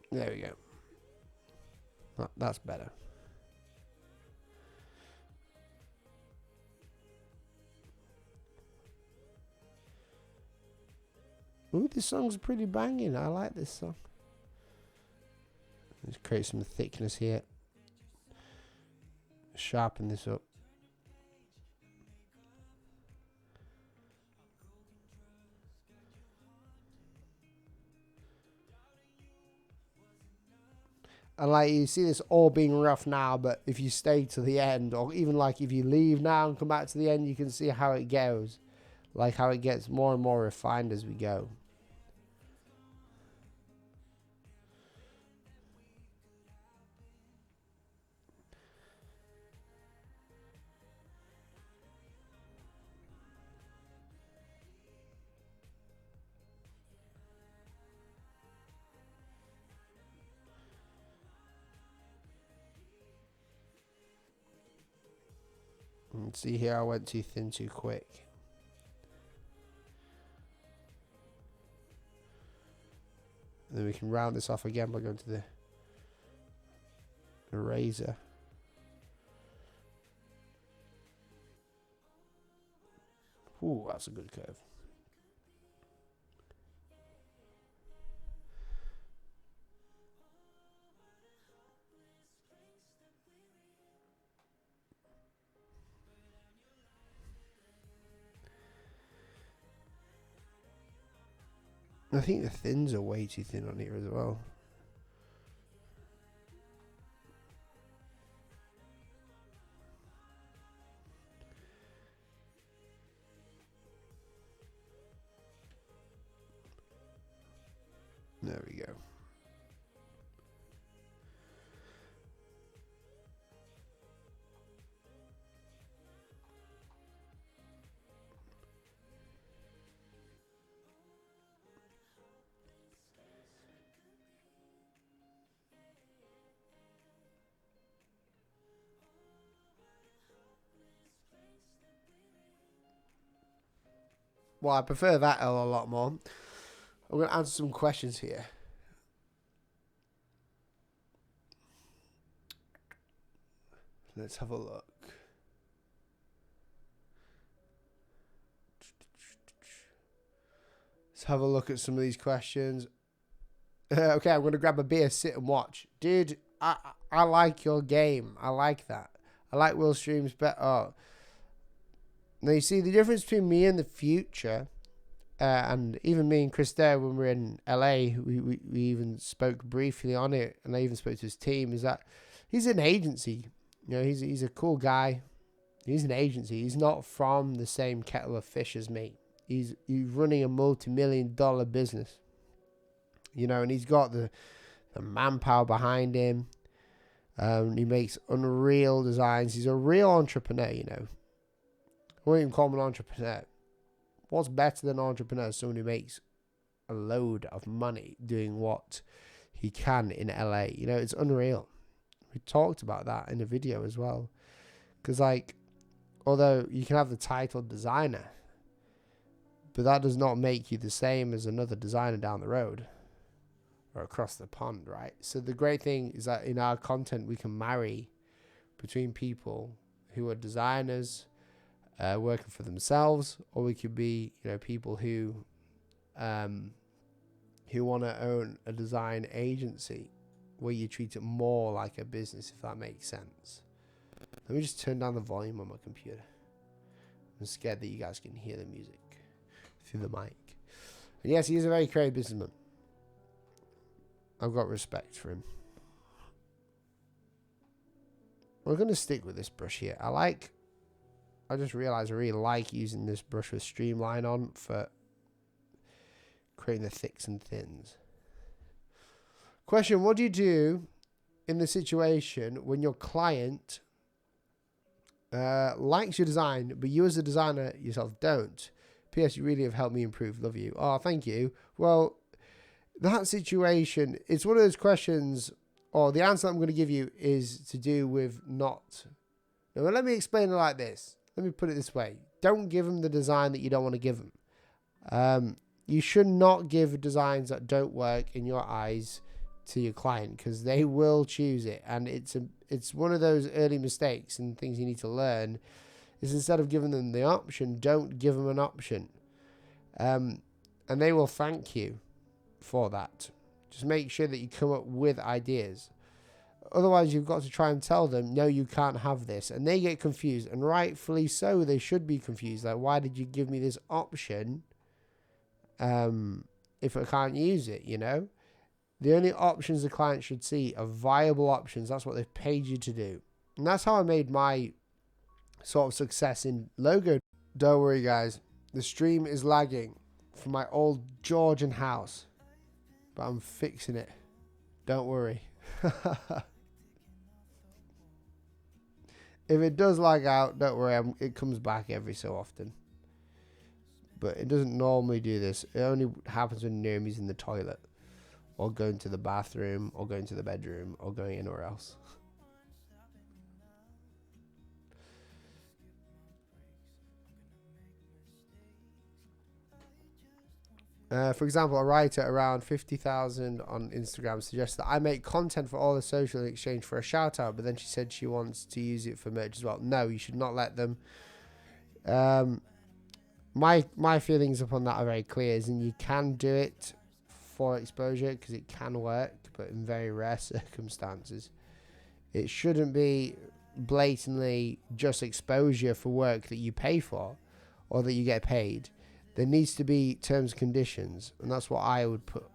There we go. That's better. Ooh, this song's pretty banging. I like this song. Let's create some thickness here. Sharpen this up. And like you see this all being rough now, but if you stay to the end, or even like if you leave now and come back to the end, you can see how it goes. Like how it gets more and more refined as we go. And see here, I went too thin too quick. And then we can round this off again by going to the eraser. Ooh, that's a good curve. I think the thins are way too thin on here as well. There we go. Well, I prefer that L a lot more. I'm going to answer some questions here. Let's have a look. Let's have a look at some of these questions. Okay, I'm going to grab a beer, sit and watch. Dude, I like your game. I like that. I like Will Stream's better. Oh. Now, you see, the difference between me and the future, and even me and Chris there when we were in LA, we even spoke briefly on it, and I even spoke to his team, is that he's an agency. You know, he's a cool guy. He's an agency. He's not from the same kettle of fish as me. He's running a multi-million-dollar business. You know, and he's got the manpower behind him. He makes unreal designs. He's a real entrepreneur, you know. I wouldn't even call him an entrepreneur. What's better than an entrepreneur? Someone who makes a load of money doing what he can in LA. You know, it's unreal. We talked about that in a video as well. Because, like, although you can have the title designer, But that does not make you the same as another designer down the road or across the pond, right? So the great thing is that in our content, we can marry between people who are designers working for themselves, or we could be, people who want to own a design agency where you treat it more like a business, if that makes sense. Let me just turn down the volume on my computer. I'm scared that you guys can hear the music through the mic. And yes, he is a very creative businessman. I've got respect for him. We're going to stick with this brush here. I just realized I really like using this brush with streamline on for creating the thicks and thins. Question: what do you do in the situation when your client likes your design, but you as a designer yourself don't? P.S. You really have helped me improve. Love you. Oh, thank you. Well, that situation, it's one of those questions, or the answer I'm going to give you is to do with not. Now, let me explain it like this. Let me put it this way. Don't give them the design that you don't want to give them. You should not give designs that don't work in your eyes to your client, because they will choose it. And it's one of those early mistakes and things you need to learn is, instead of giving them the option, don't give them an option. And they will thank you for that. Just make sure that you come up with ideas. Otherwise, you've got to try and tell them, no, you can't have this. And they get confused. And rightfully so, they should be confused. Like, why did you give me this option if I can't use it, The only options the client should see are viable options. That's what they've paid you to do. And that's how I made my sort of success in logo. Don't worry, guys. The stream is lagging from my old Georgian house, but I'm fixing it. Don't worry. If it does lag out, don't worry. It comes back every so often. But it doesn't normally do this. It only happens when Naomi's in the toilet, or going to the bathroom, or going to the bedroom, or going anywhere else. For example, a writer around 50,000 on Instagram suggests that I make content for all the social in exchange for a shout out, but then she said she wants to use it for merch as well. No, you should not let them. My feelings upon that are very clear, is you can do it for exposure because it can work, but in very rare circumstances. It shouldn't be blatantly just exposure for work that you pay for or that you get paid. There needs to be terms and conditions, and that's what I would put.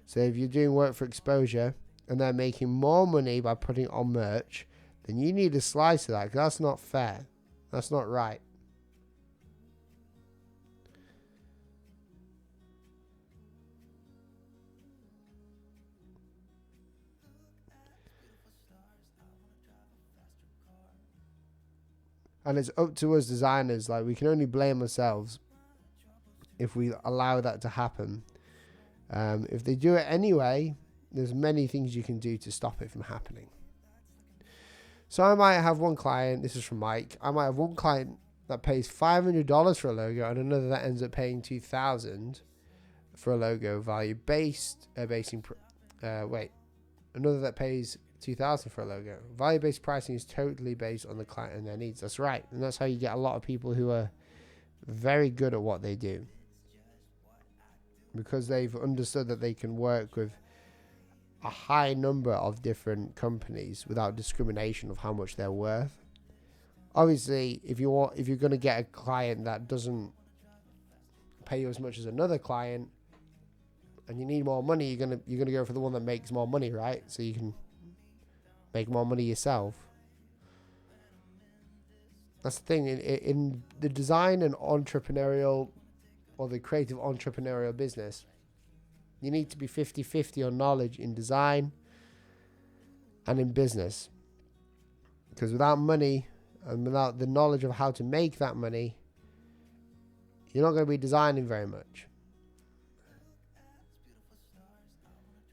So if you're doing work for exposure and they're making more money by putting it on merch, then you need a slice of that, because that's not fair. That's not right. And it's up to us designers. Like, we can only blame ourselves if we allow that to happen. If they do it anyway, there's many things you can do to stop it from happening. So I might have one client, this is from Mike, I might have one client that pays $500 for a logo and another that ends up paying $2,000 for a logo value another that pays $2,000 for a logo. Value-based pricing is totally based on the client and their needs. That's right. And that's how you get a lot of people who are very good at what they do, because they've understood that they can work with a high number of different companies without discrimination of how much they're worth. Obviously, if you're going to get a client that doesn't pay you as much as another client, and you need more money, you're gonna go for the one that makes more money, right? So you can make more money yourself. That's the thing in the design and entrepreneurial, or the creative entrepreneurial business. You need to be 50-50 on knowledge in design and in business. Because without money and without the knowledge of how to make that money, you're not going to be designing very much.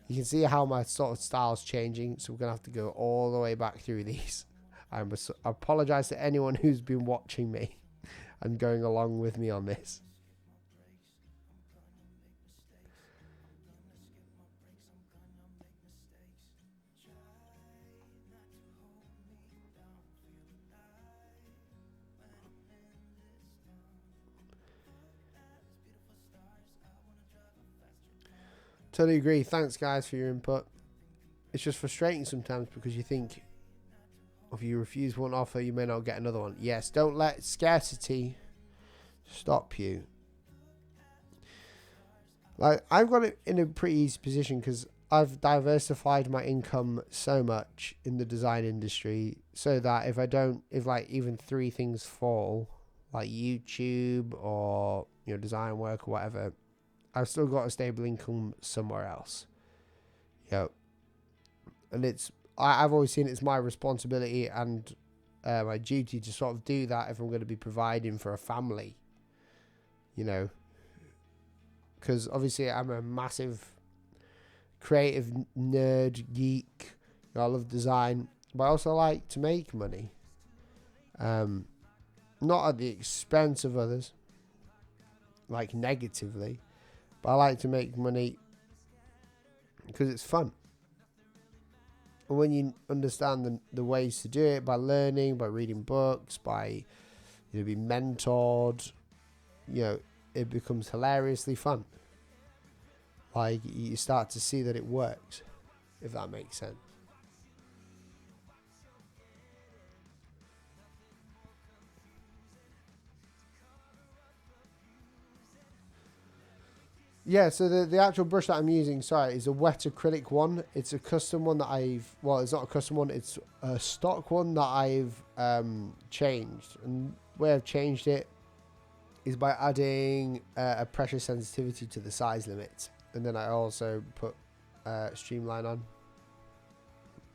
You can see how my sort of style's changing, so we're going to have to go all the way back through these. I apologize to anyone who's been watching me and going along with me on this. Totally agree. Thanks, guys, for your input. It's just frustrating sometimes because you think if you refuse one offer, you may not get another one. Yes, don't let scarcity stop you. Like, I've got it in a pretty easy position because I've diversified my income so much in the design industry so that if like even 3 things fall, like YouTube or, you know, design work or whatever, I've still got a stable income somewhere else. You know, and I've always seen it's my responsibility and my duty to sort of do that if I'm going to be providing for a family, you know, because obviously I'm a massive creative nerd geek. You know, I love design, but I also like to make money, not at the expense of others, like negatively, but I like to make money because it's fun. And when you understand the ways to do it, by learning, by reading books, by, you know, being mentored, you know, it becomes hilariously fun. Like, you start to see that it works, if that makes sense. Yeah, so the actual brush that I'm using, sorry, is a wet acrylic one. It's a custom one that well, it's not a custom one, it's a stock one that I've changed. And the way I've changed it is by adding a pressure sensitivity to the size limit. And then I also put streamline on.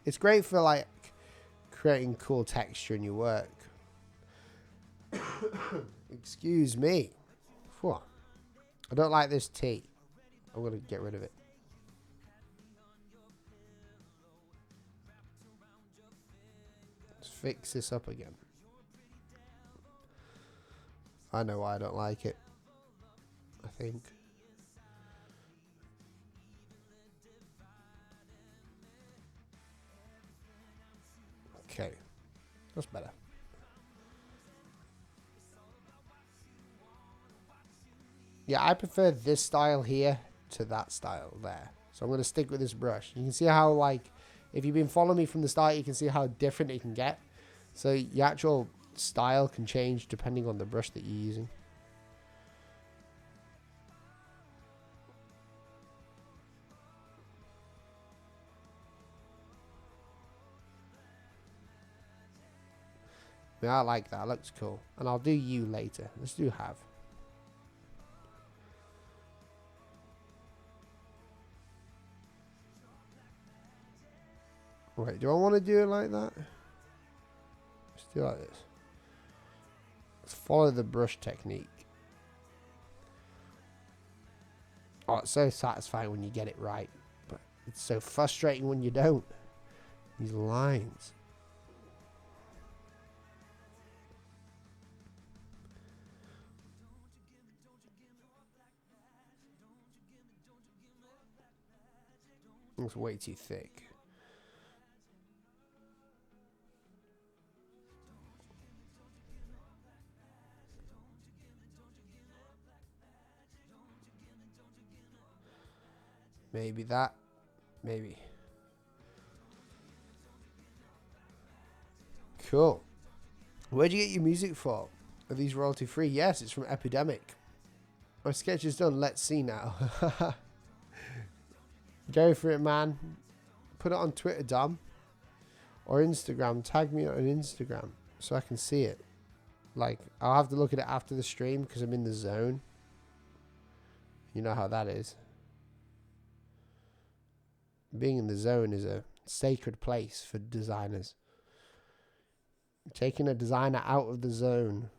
It's great for, like, creating cool texture in your work. Excuse me. Whew. I don't like this tea. I'm going to get rid of it. Let's fix this up again. I know why I don't like it, I think. Okay. That's better. Yeah, I prefer this style here to that style there. So I'm going to stick with this brush. You can see how, like, if you've been following me from the start, you can see how different it can get. So your actual style can change depending on the brush that you're using. I mean, I like that. It looks cool. And I'll do you later. Let's do have. Wait, do I want to do it like that? Let's do it like this. Let's follow the brush technique. Oh, it's so satisfying when you get it right. But it's so frustrating when you don't. These lines. It's way too thick. Maybe that. Maybe. Cool. Where'd you get your music for? Are these royalty free? Yes, it's from Epidemic. My sketch is done. Let's see now. Go for it, man. Put it on Twitter, Dom. Or Instagram. Tag me on Instagram so I can see it. Like, I'll have to look at it after the stream because I'm in the zone. You know how that is. Being in the zone is a sacred place for designers. Taking a designer out of the zone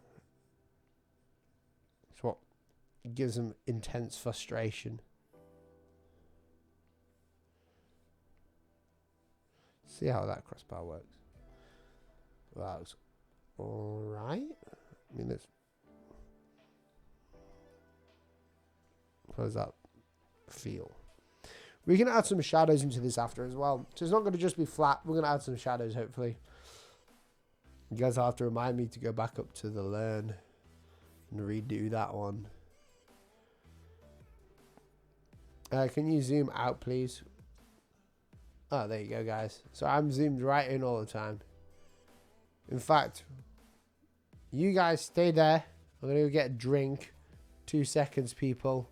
is what gives them intense frustration. See how that crossbar works. Well, that was alright. I mean, it's... How does that feel? We can add some shadows into this after as well. So it's not going to just be flat. We're going to add some shadows, hopefully. You guys have to remind me to go back up to the learn and redo that one. Can you zoom out, please? Oh, there you go, guys. So I'm zoomed right in all the time. In fact, you guys stay there. I'm going to go get a drink. 2 seconds, people.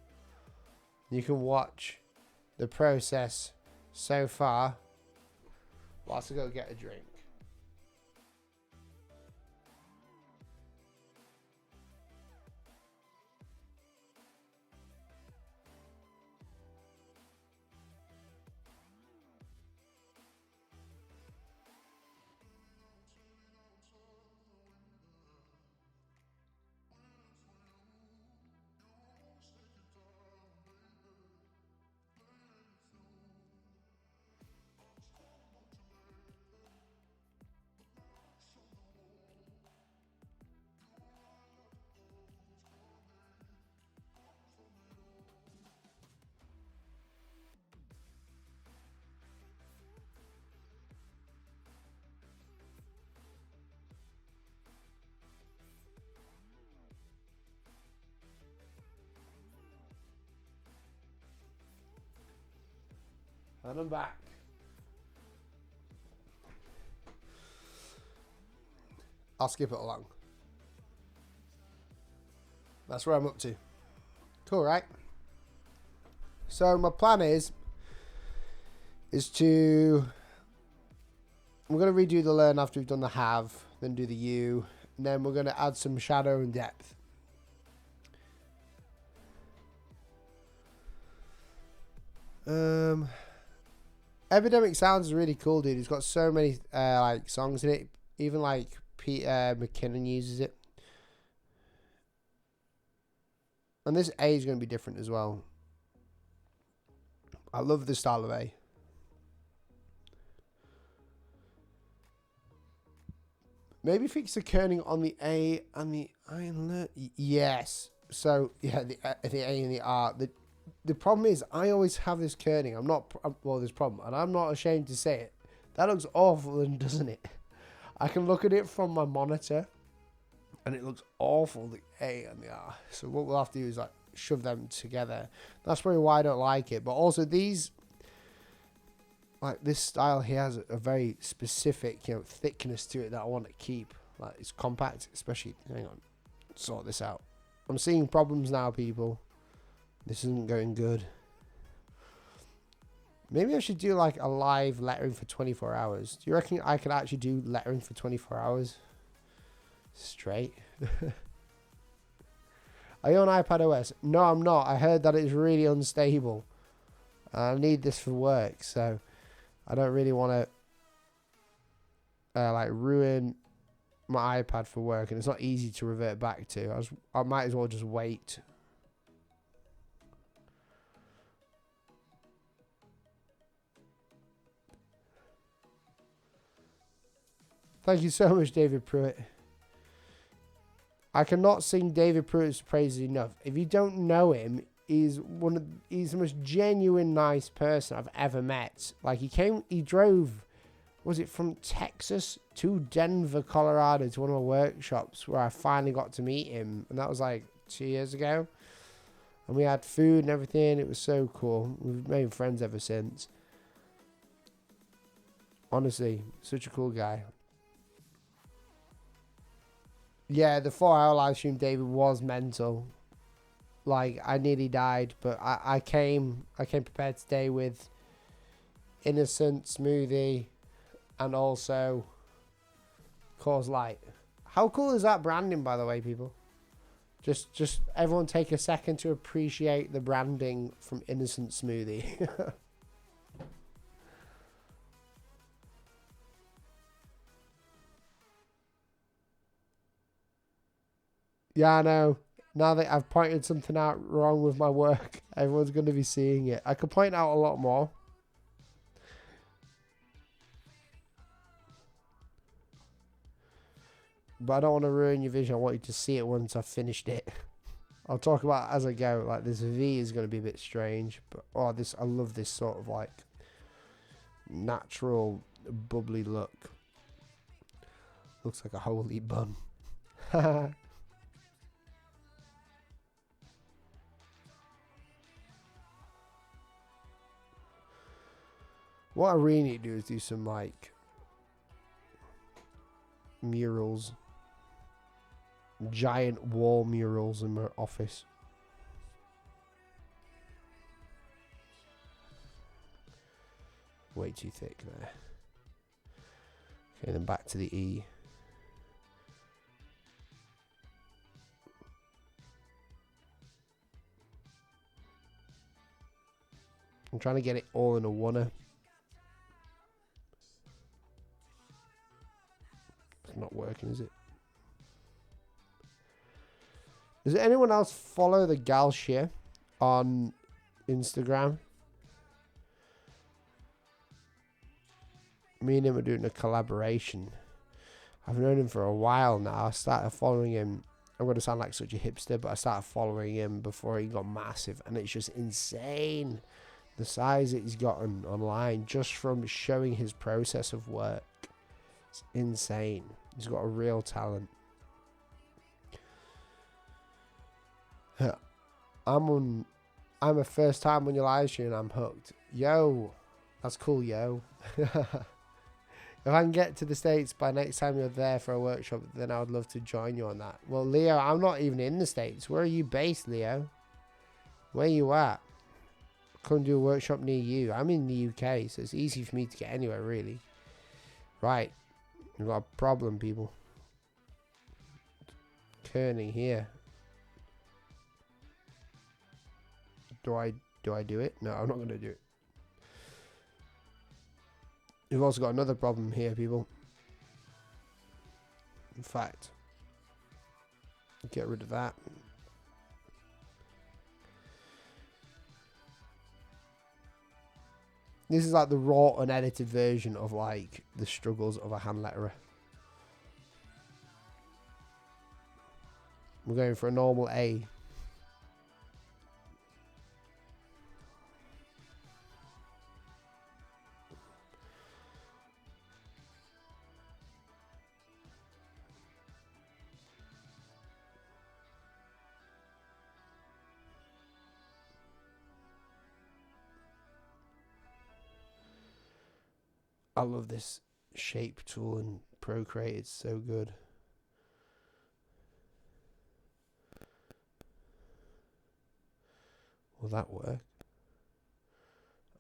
You can watch the process so far whilst I go get a drink. And I'm back. I'll skip it along. That's where I'm up to. Cool, right? So my plan is to... we're going to redo the learn after we've done the have, then do the you, and then we're going to add some shadow and depth. Epidemic Sounds is really cool, dude. It's got so many like songs in it. Even like Peter McKinnon uses it. And this A is going to be different as well. I love the style of A. Maybe fix the kerning on the A and the I and yes. So yeah, the A and the R. The problem is I always have this kerning. Well, this problem, and I'm not ashamed to say it. That looks awful, doesn't it? I can look at it from my monitor, and it looks awful, the A and the R. So what we'll have to do is like shove them together. That's probably why I don't like it. But also these, like this style here has a very specific, thickness to it that I want to keep. Like it's compact, especially. Hang on, sort this out. I'm seeing problems now, people. This isn't going good. Maybe I should do like a live lettering for 24 hours. Do you reckon I could actually do lettering for 24 hours? Straight. Are you on iPad OS? No, I'm not. I heard that it's really unstable. I need this for work, so I don't really want to like ruin my iPad for work, and it's not easy to revert back to. I might as well just wait. Thank you so much, David Pruitt. I cannot sing David Pruitt's praises enough. If you don't know him, he's the most genuine, nice person I've ever met. Like he drove, was it from Texas to Denver, Colorado to one of my workshops where I finally got to meet him. And that was like 2 years ago. And we had food and everything. It was so cool. We've made friends ever since. Honestly, such a cool guy. Yeah, the 4-hour live stream, David, was mental. Like, I nearly died, but I came prepared today with Innocent Smoothie and also Cause Light. How cool is that branding, by the way, people? Just everyone take a second to appreciate the branding from Innocent Smoothie. Yeah, I know. Now that I've pointed something out wrong with my work, everyone's going to be seeing it. I could point out a lot more. But I don't want to ruin your vision. I want you to see it once I've finished it. I'll talk about it as I go. Like this V is going to be a bit strange. But I love this sort of like natural bubbly look. Looks like a holy bun. What I really need to do is do some like murals, giant wall murals in my office. Way too thick there. Okay, then back to the E. I'm trying to get it all in a oneer. It's not working, is it? Does anyone else follow the gal share on Instagram? Me and him are doing a collaboration. I've known him for a while now. I started following him. I'm going to sound like such a hipster, but I started following him before he got massive. And it's just insane the size that he's gotten online just from showing his process of work. It's insane. He's got a real talent. I'm a first time on your live stream and I'm hooked. Yo, that's cool, yo. If I can get to the States by next time you're there for a workshop, then I would love to join you on that. Well, Leo, I'm not even in the States. Where are you based, Leo? Where you at? Come do a workshop near you. I'm in the UK, so it's easy for me to get anywhere, really. Right. We've got a problem, people. Kerning here. Do I do it? No, I'm not going to do it. We've also got another problem here, people. In fact, get rid of that. This is like the raw, unedited version of like the struggles of a hand letterer. We're going for a normal A. I love this shape tool in Procreate. It's so good. Will that work?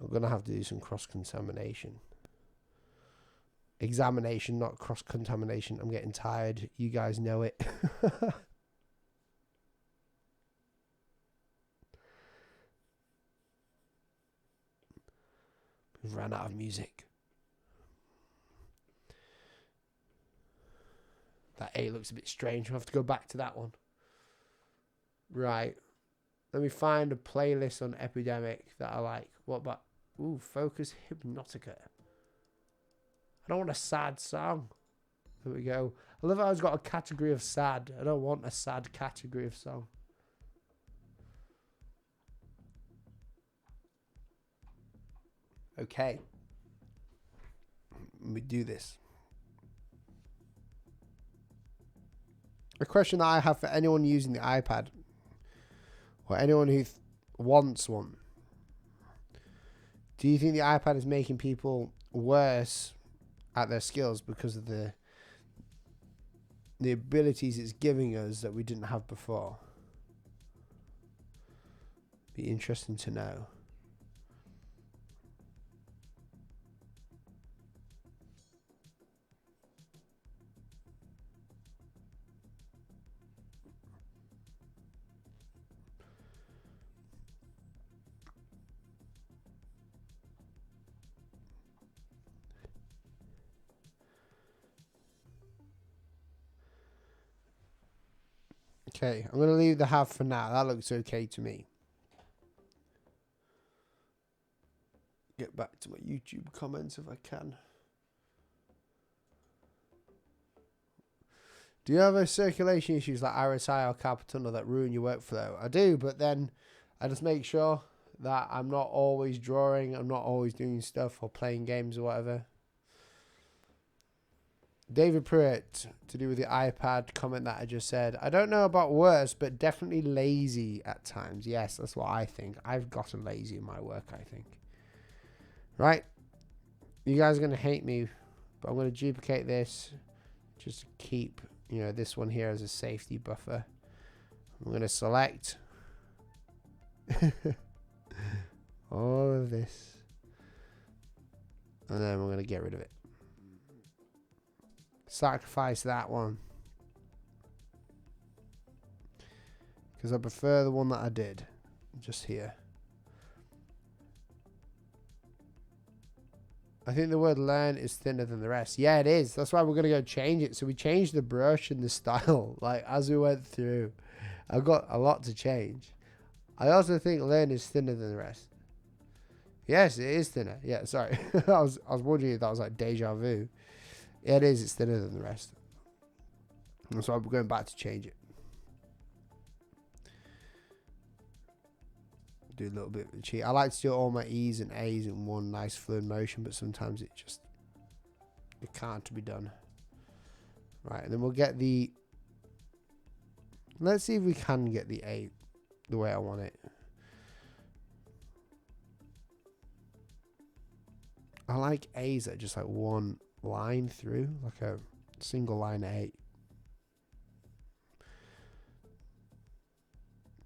I'm going to have to do some cross-contamination. Examination, not cross-contamination. I'm getting tired. You guys know it. We've ran out of music. That A looks a bit strange. We'll have to go back to that one. Right. Let me find a playlist on Epidemic that I like. What about... Ooh, Focus Hypnotica. I don't want a sad song. There we go. I love how it's got a category of sad. I don't want a sad category of song. Okay. Let me do this. A question that I have for anyone using the iPad, or anyone who wants one. Do you think the iPad is making people worse at their skills because of the abilities it's giving us that we didn't have before? Be interesting to know. Okay, I'm going to leave the have for now. That looks okay to me. Get back to my YouTube comments if I can. Do you have a circulation issues like RSI or carpal tunnel that ruin your workflow? I do, but then I just make sure that I'm not always drawing, I'm not always doing stuff or playing games or whatever. David Pruitt, to do with the iPad comment that I just said. I don't know about worse, but definitely lazy at times. Yes, that's what I think. I've gotten lazy in my work, I think. Right. You guys are going to hate me, but I'm going to duplicate this just to keep, you know, this one here as a safety buffer. I'm going to select all of this, and then we're going to get rid of it. Sacrifice that one, because I prefer the one that I did just here. I think the word learn is thinner than the rest. Yeah, it is. That's why we're going to go change it. So we changed the brush and the style, like, as we went through. I've got a lot to change. I also think learn is thinner than the rest. Yes, it is thinner. Yeah, sorry. I was wondering if that was like deja vu. Yeah, it is. It's thinner than the rest. That's why we're going back to change it. Do a little bit of a cheat. I like to do all my E's and A's in one nice fluid motion, but sometimes it can't be done. Right, and then we'll get the, let's see if we can get the A the way I want it. I like A's that are just like one line through, like a single line A.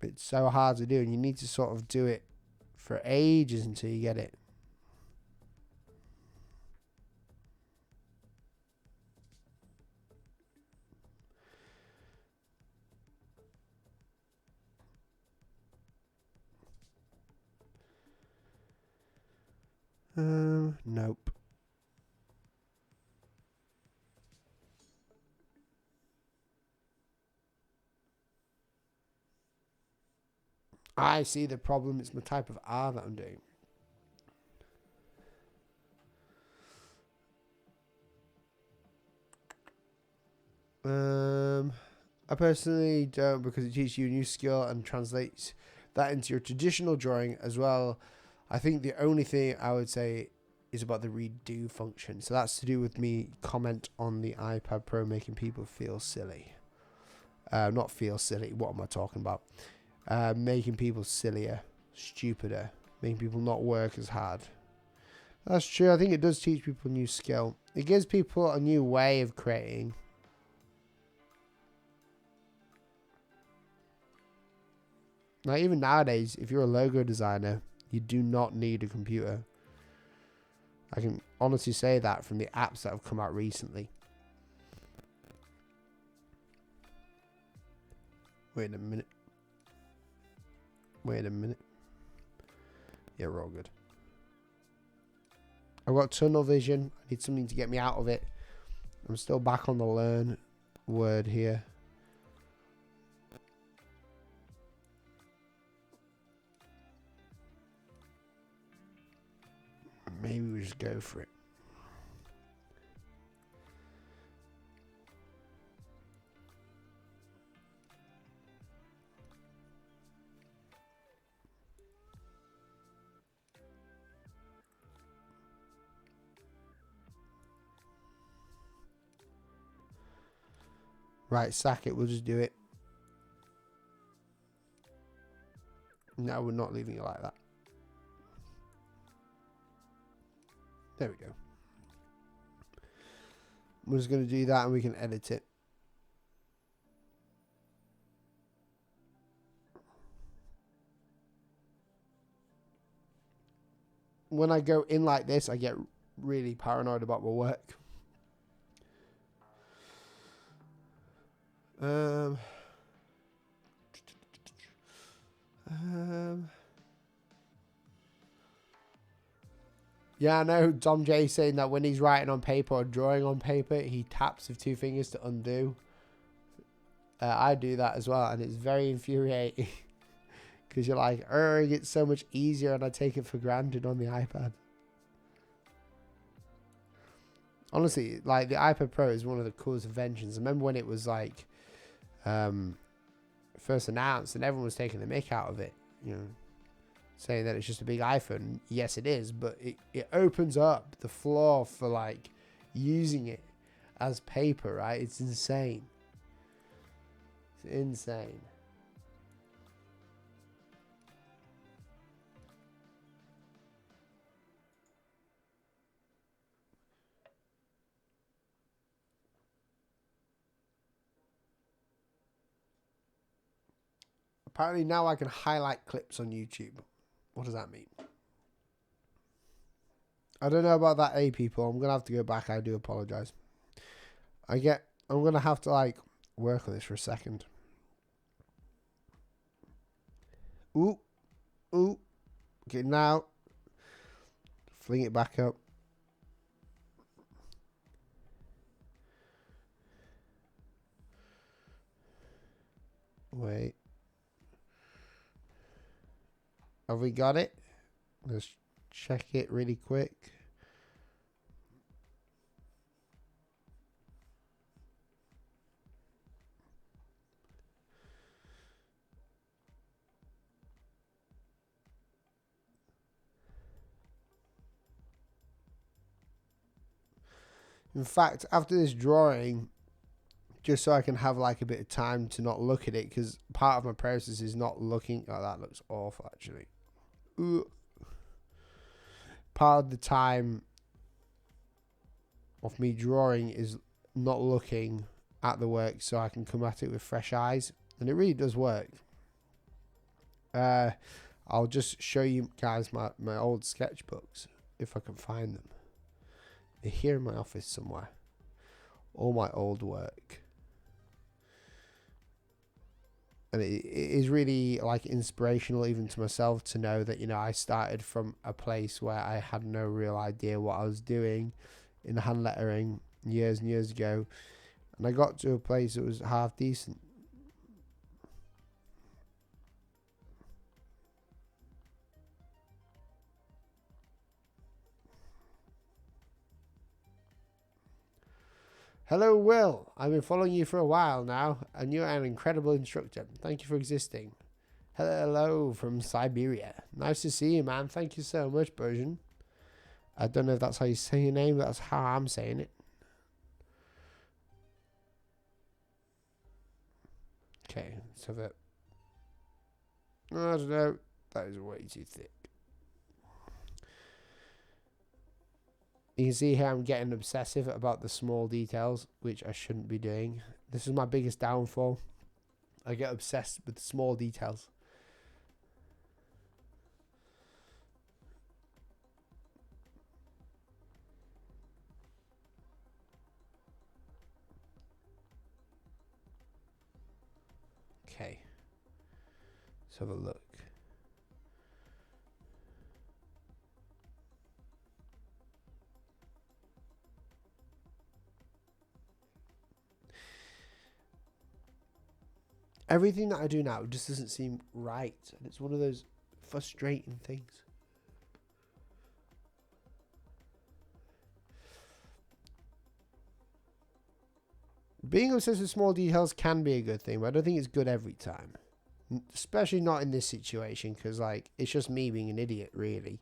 It's so hard to do, and you need to sort of do it for ages until you get it. Nope. I see the problem. It's my type of R that I'm doing. I personally don't, because it teaches you a new skill and translates that into your traditional drawing as well. I think the only thing I would say is about the redo function. So that's to do with me comment on the iPad Pro making people feel silly. Not feel silly. What am I talking about? Making people sillier, stupider, making people not work as hard. That's true. I think it does teach people a new skill. It gives people a new way of creating. Like, even nowadays, if you're a logo designer, you do not need a computer. I can honestly say that from the apps that have come out recently. Wait a minute. Yeah, we're all good. I've got tunnel vision. I need something to get me out of it. I'm still back on the learn word here. Maybe we just go for it. Right, sack it. We'll just do it. No, we're not leaving it like that. There we go. We're just going to do that and we can edit it. When I go in like this, I get really paranoid about my work. Yeah, I know Tom J saying that when he's writing on paper or drawing on paper, he taps with two fingers to undo. I do that as well, and it's very infuriating. Because you're like, it's so much easier, and I take it for granted on the iPad. Honestly, like, the iPad Pro is one of the coolest inventions. I remember when it was, like, first announced, and everyone was taking the mick out of it, you know, saying that it's just a big iPhone. Yes, it is, but it opens up the floor for, like, using it as paper, right? It's insane. It's insane. Apparently now I can highlight clips on YouTube. What does that mean? I don't know about that, people. I'm going to have to go back. I do apologize. I'm going to have to, like, work on this for a second. Ooh. Ooh. Okay, now. Fling it back up. Wait. Have we got it? Let's check it really quick. In fact, after this drawing, just so I can have like a bit of time to not look at it, because part of my process is not looking. Oh, that looks awful, actually. Ooh. Part of the time of me drawing is not looking at the work so I can come at it with fresh eyes, and it really does work. I'll just show you guys my old sketchbooks if I can find them. They're here in my office somewhere. All my old work. And it is really like inspirational even to myself to know that, you know, I started from a place where I had no real idea what I was doing in hand lettering years and years ago. And I got to a place that was half decent. Hello, Will. I've been following you for a while now, and you're an incredible instructor. Thank you for existing. Hello from Siberia. Nice to see you, man. Thank you so much, Persian. I don't know if that's how you say your name, but that's how I'm saying it. Okay, let's have it. I don't know. That is way too thick. You can see here I'm getting obsessive about the small details, which I shouldn't be doing. This is my biggest downfall. I get obsessed with the small details. Okay. Let's have a look. Everything that I do now just doesn't seem right. And it's one of those frustrating things. Being obsessed with small details can be a good thing, but I don't think it's good every time. Especially not in this situation, because like it's just me being an idiot, really.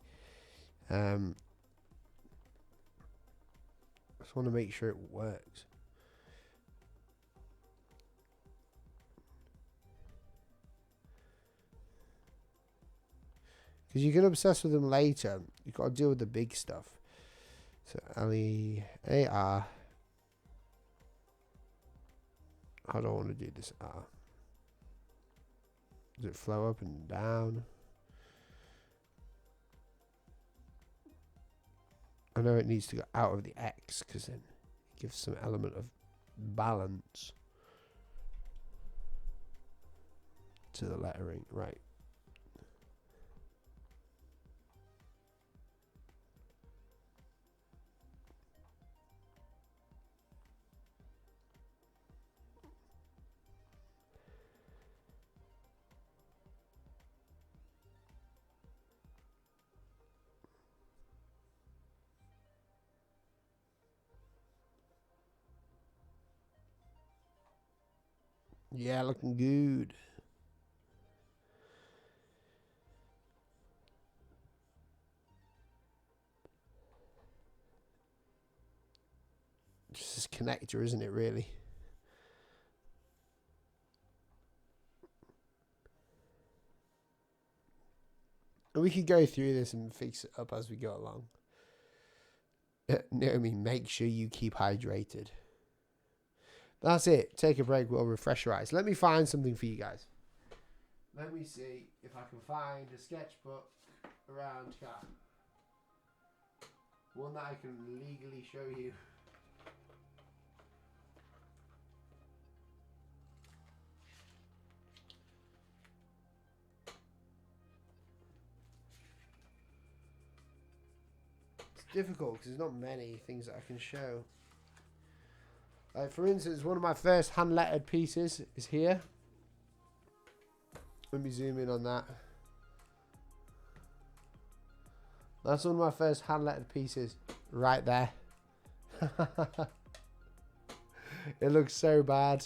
I just want to make sure it works. Because you can obsess with them later. You've got to deal with the big stuff. So, L-E-A-R. How do I want to do this R? Does it flow up and down? I know it needs to go out of the X because then it gives some element of balance to the lettering. Right. Yeah, looking good. Just this connector, isn't it, really? And we could go through this and fix it up as we go along. Naomi, make sure you keep hydrated. That's it. Take a break. We'll refresh your eyes. Let me find something for you guys. Let me see if I can find a sketchbook around here. One that I can legally show you. It's difficult because there's not many things that I can show. Like for instance, one of my first hand lettered pieces is here. Let me zoom in on that. That's one of my first hand lettered pieces right there. It looks so bad.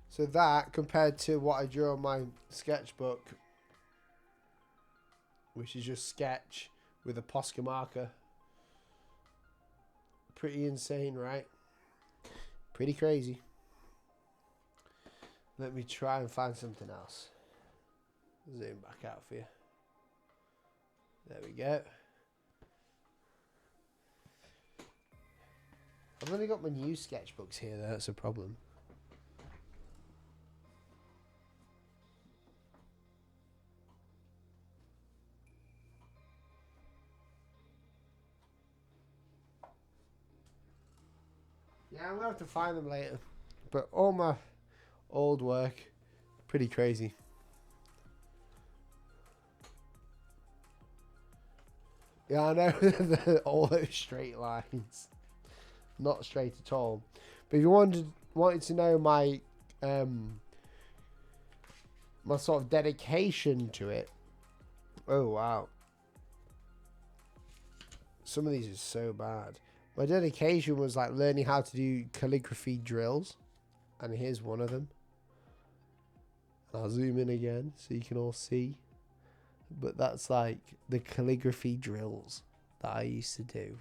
So that compared to what I drew on my sketchbook, which is just sketch with a Posca marker. Pretty insane, right? Pretty crazy. Let me try and find something else. Zoom back out for you. There we go. I've only got my new sketchbooks here though, that's a problem. Yeah, I'm gonna have to find them later. But all my old work, pretty crazy. Yeah, I know. All those straight lines, not straight at all. But if you wanted to know my my sort of dedication to it, oh wow, some of these are so bad. My dedication was like learning how to do calligraphy drills, and here's one of them. I'll zoom in again so you can all see. But that's like the calligraphy drills that I used to do.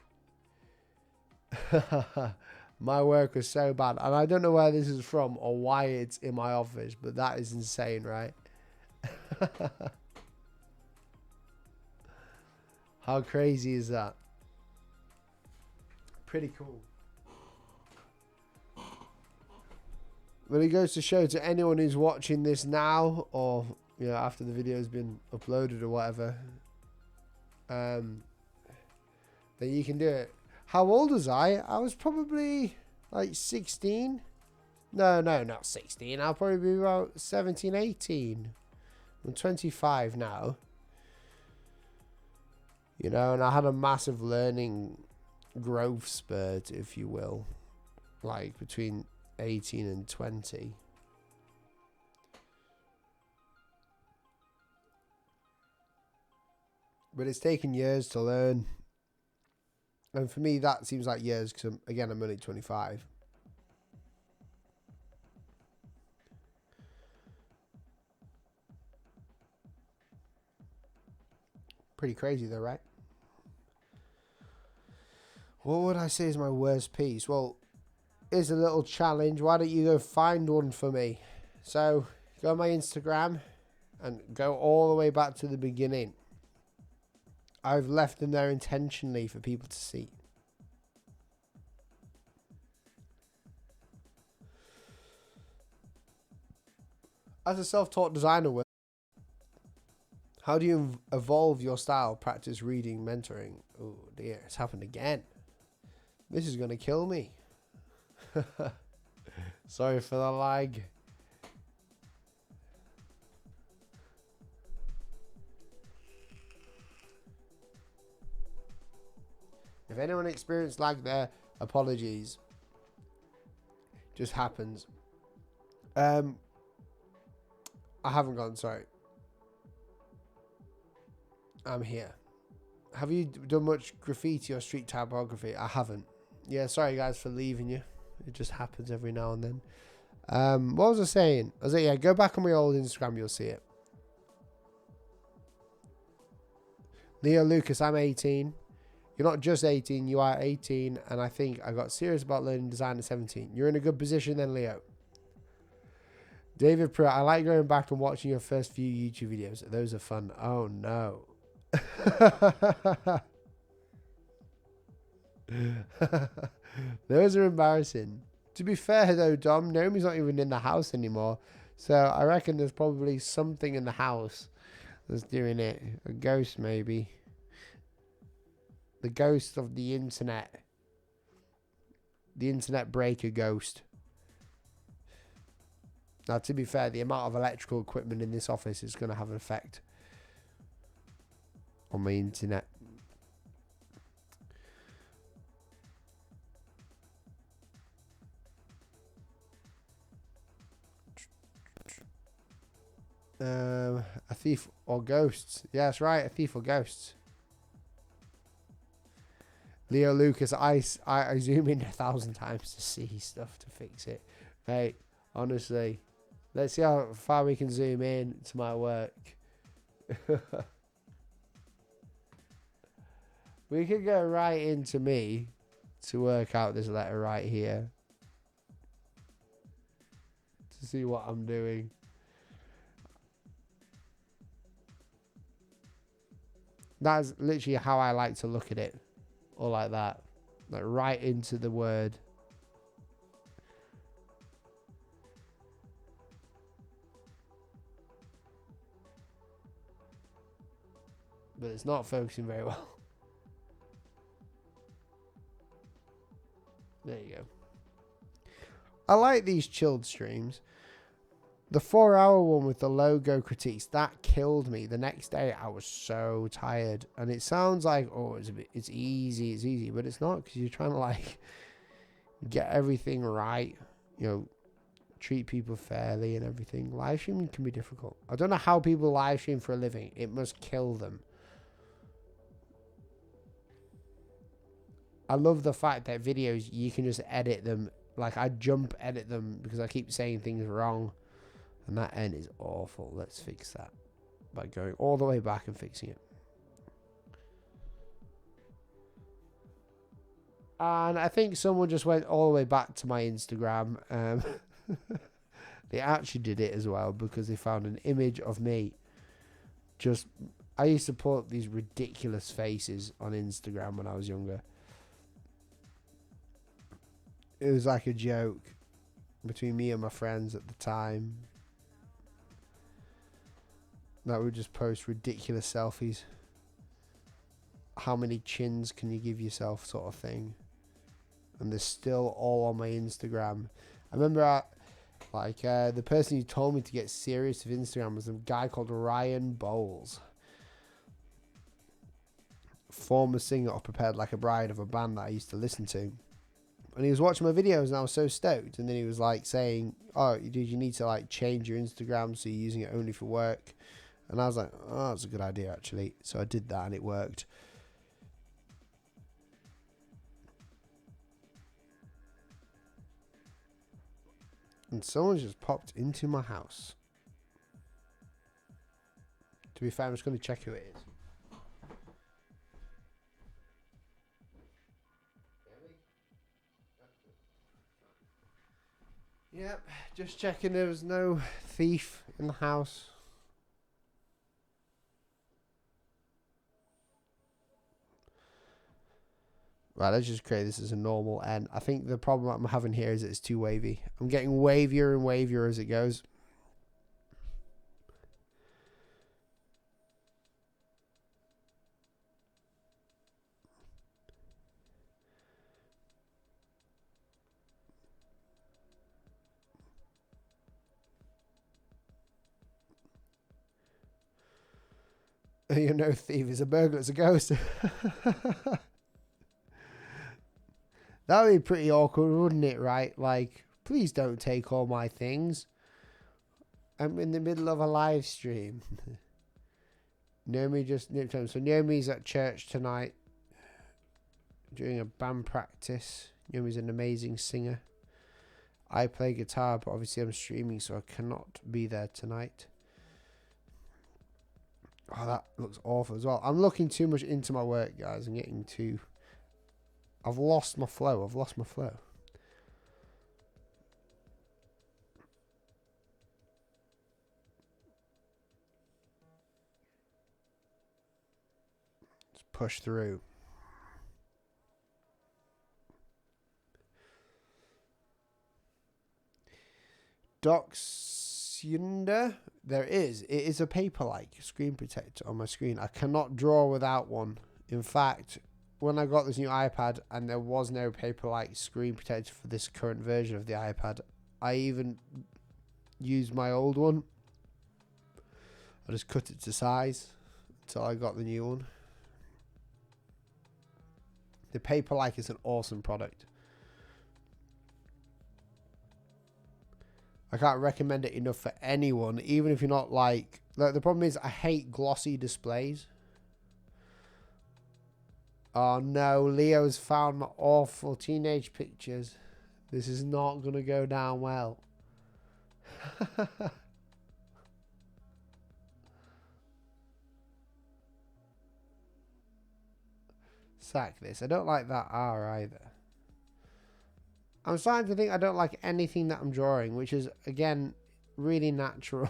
My work was so bad. And I don't know where this is from or why it's in my office, but that is insane, right? How crazy is that? Pretty cool. But it goes to show to anyone who's watching this now, or you know, after the video's been uploaded or whatever, that you can do it. How old was I? I was probably like 16. No, not 16. I'll probably be about 17, 18. I'm 25 now. You know, and I had a massive learning growth spurt, if you will, like between 18 and 20. But it's taken years to learn. And for me, that seems like years because, again, I'm only 25. Pretty crazy though, right? What would I say is my worst piece? Well, here's a little challenge. Why don't you go find one for me? So, go on my Instagram and go all the way back to the beginning. I've left them there intentionally for people to see. As a self-taught designer, how do you evolve your style, practice reading, mentoring? Oh dear, it's happened again. This is going to kill me. Sorry for the lag. If anyone experienced lag there, apologies. Just happens. I haven't gone, sorry. I'm here. Have you done much graffiti or street typography? I haven't. Yeah, sorry guys for leaving you. It just happens every now and then. What was I saying? I was like, yeah, go back on my old Instagram, you'll see it. Leo Lucas, I'm 18. You're not just 18, you are 18. And I think I got serious about learning design at 17. You're in a good position then, Leo. David Pruitt, I like going back and watching your first few YouTube videos. Those are fun. Oh, no. Those are embarrassing. To be fair though, Dom, Naomi's not even in the house anymore. So I reckon there's probably something in the house that's doing it. A ghost maybe. The ghost of the internet. The internet breaker ghost. Now, to be fair, the amount of electrical equipment in this office is going to have an effect on my internet. A thief or ghosts. Yeah, that's right. A thief or ghosts. Leo Lucas, I zoom in 1,000 times to see stuff to fix it. Mate, honestly, let's see how far we can zoom in to my work. We could go right into me to work out this letter right here. To see what I'm doing. That's literally how I like to look at it. Or like that. Like right into the word. But it's not focusing very well. There you go. I like these chilled streams. The 4-hour one with the logo critiques, that killed me. The next day I was so tired. And it sounds like, oh, it's easy, but it's not, because you're trying to like get everything right, you know, treat people fairly and everything. Live streaming can be difficult. I don't know how people live stream for a living. It must kill them. I love the fact that videos, you can just edit them. Like, I jump edit them because I keep saying things wrong. And that end is awful. Let's fix that by going all the way back and fixing it. And I think someone just went all the way back to my Instagram. They actually did it as well because they found an image of me. I used to put these ridiculous faces on Instagram when I was younger. It was like a joke between me and my friends at the time. That would just post ridiculous selfies. How many chins can you give yourself, sort of thing. And they're still all on my Instagram. I remember the person who told me to get serious with Instagram was a guy called Ryan Bowles. Former singer of Prepared Like a Bride, of a band that I used to listen to. And he was watching my videos and I was so stoked. And then he was like saying, oh, dude, you need to like change your Instagram so you're using it only for work. And I was like, oh, that's a good idea actually. So I did that and it worked. And someone just popped into my house. To be fair, I'm just going to check who it is. Yep, just checking there was no thief in the house. Right, let's just create this as a normal N. I think the problem I'm having here is it's too wavy. I'm getting wavier and wavier as it goes. You're no thief, it's a burglar, it's a ghost. That would be pretty awkward, wouldn't it, right? Like, please don't take all my things. I'm in the middle of a live stream. Naomi just nipped home. So Naomi's at church tonight doing a band practice. Naomi's an amazing singer. I play guitar, but obviously I'm streaming, so I cannot be there tonight. Oh, that looks awful as well. I'm looking too much into my work, guys. I'm getting too... I've lost my flow. Let's push through. Doxynder. There is. It is a paper-like screen protector on my screen. I cannot draw without one. In fact, when I got this new iPad and there was no paper-like screen protector for this current version of the iPad, I even used my old one. I just cut it to size until I got the new one. The Paperlike is an awesome product. I can't recommend it enough for anyone, even if you're not like the problem is I hate glossy displays. Oh no, Leo's found my awful teenage pictures. This is not going to go down well. Sack this. I don't like that R either. I'm starting to think I don't like anything that I'm drawing, which is, again, really natural.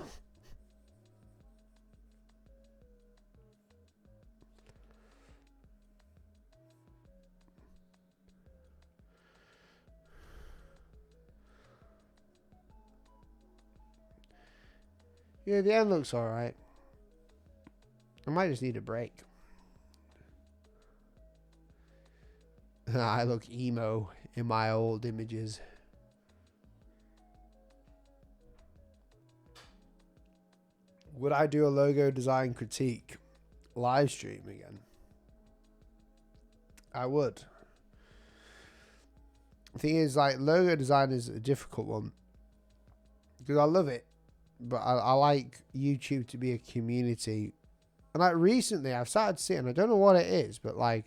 Yeah, the end looks alright. I might just need a break. I look emo in my old images. Would I do a logo design critique live stream again? I would. The thing is, like, logo design is a difficult one because I love it, but I like YouTube to be a community. And like recently I've started to see it, and I don't know what it is, but like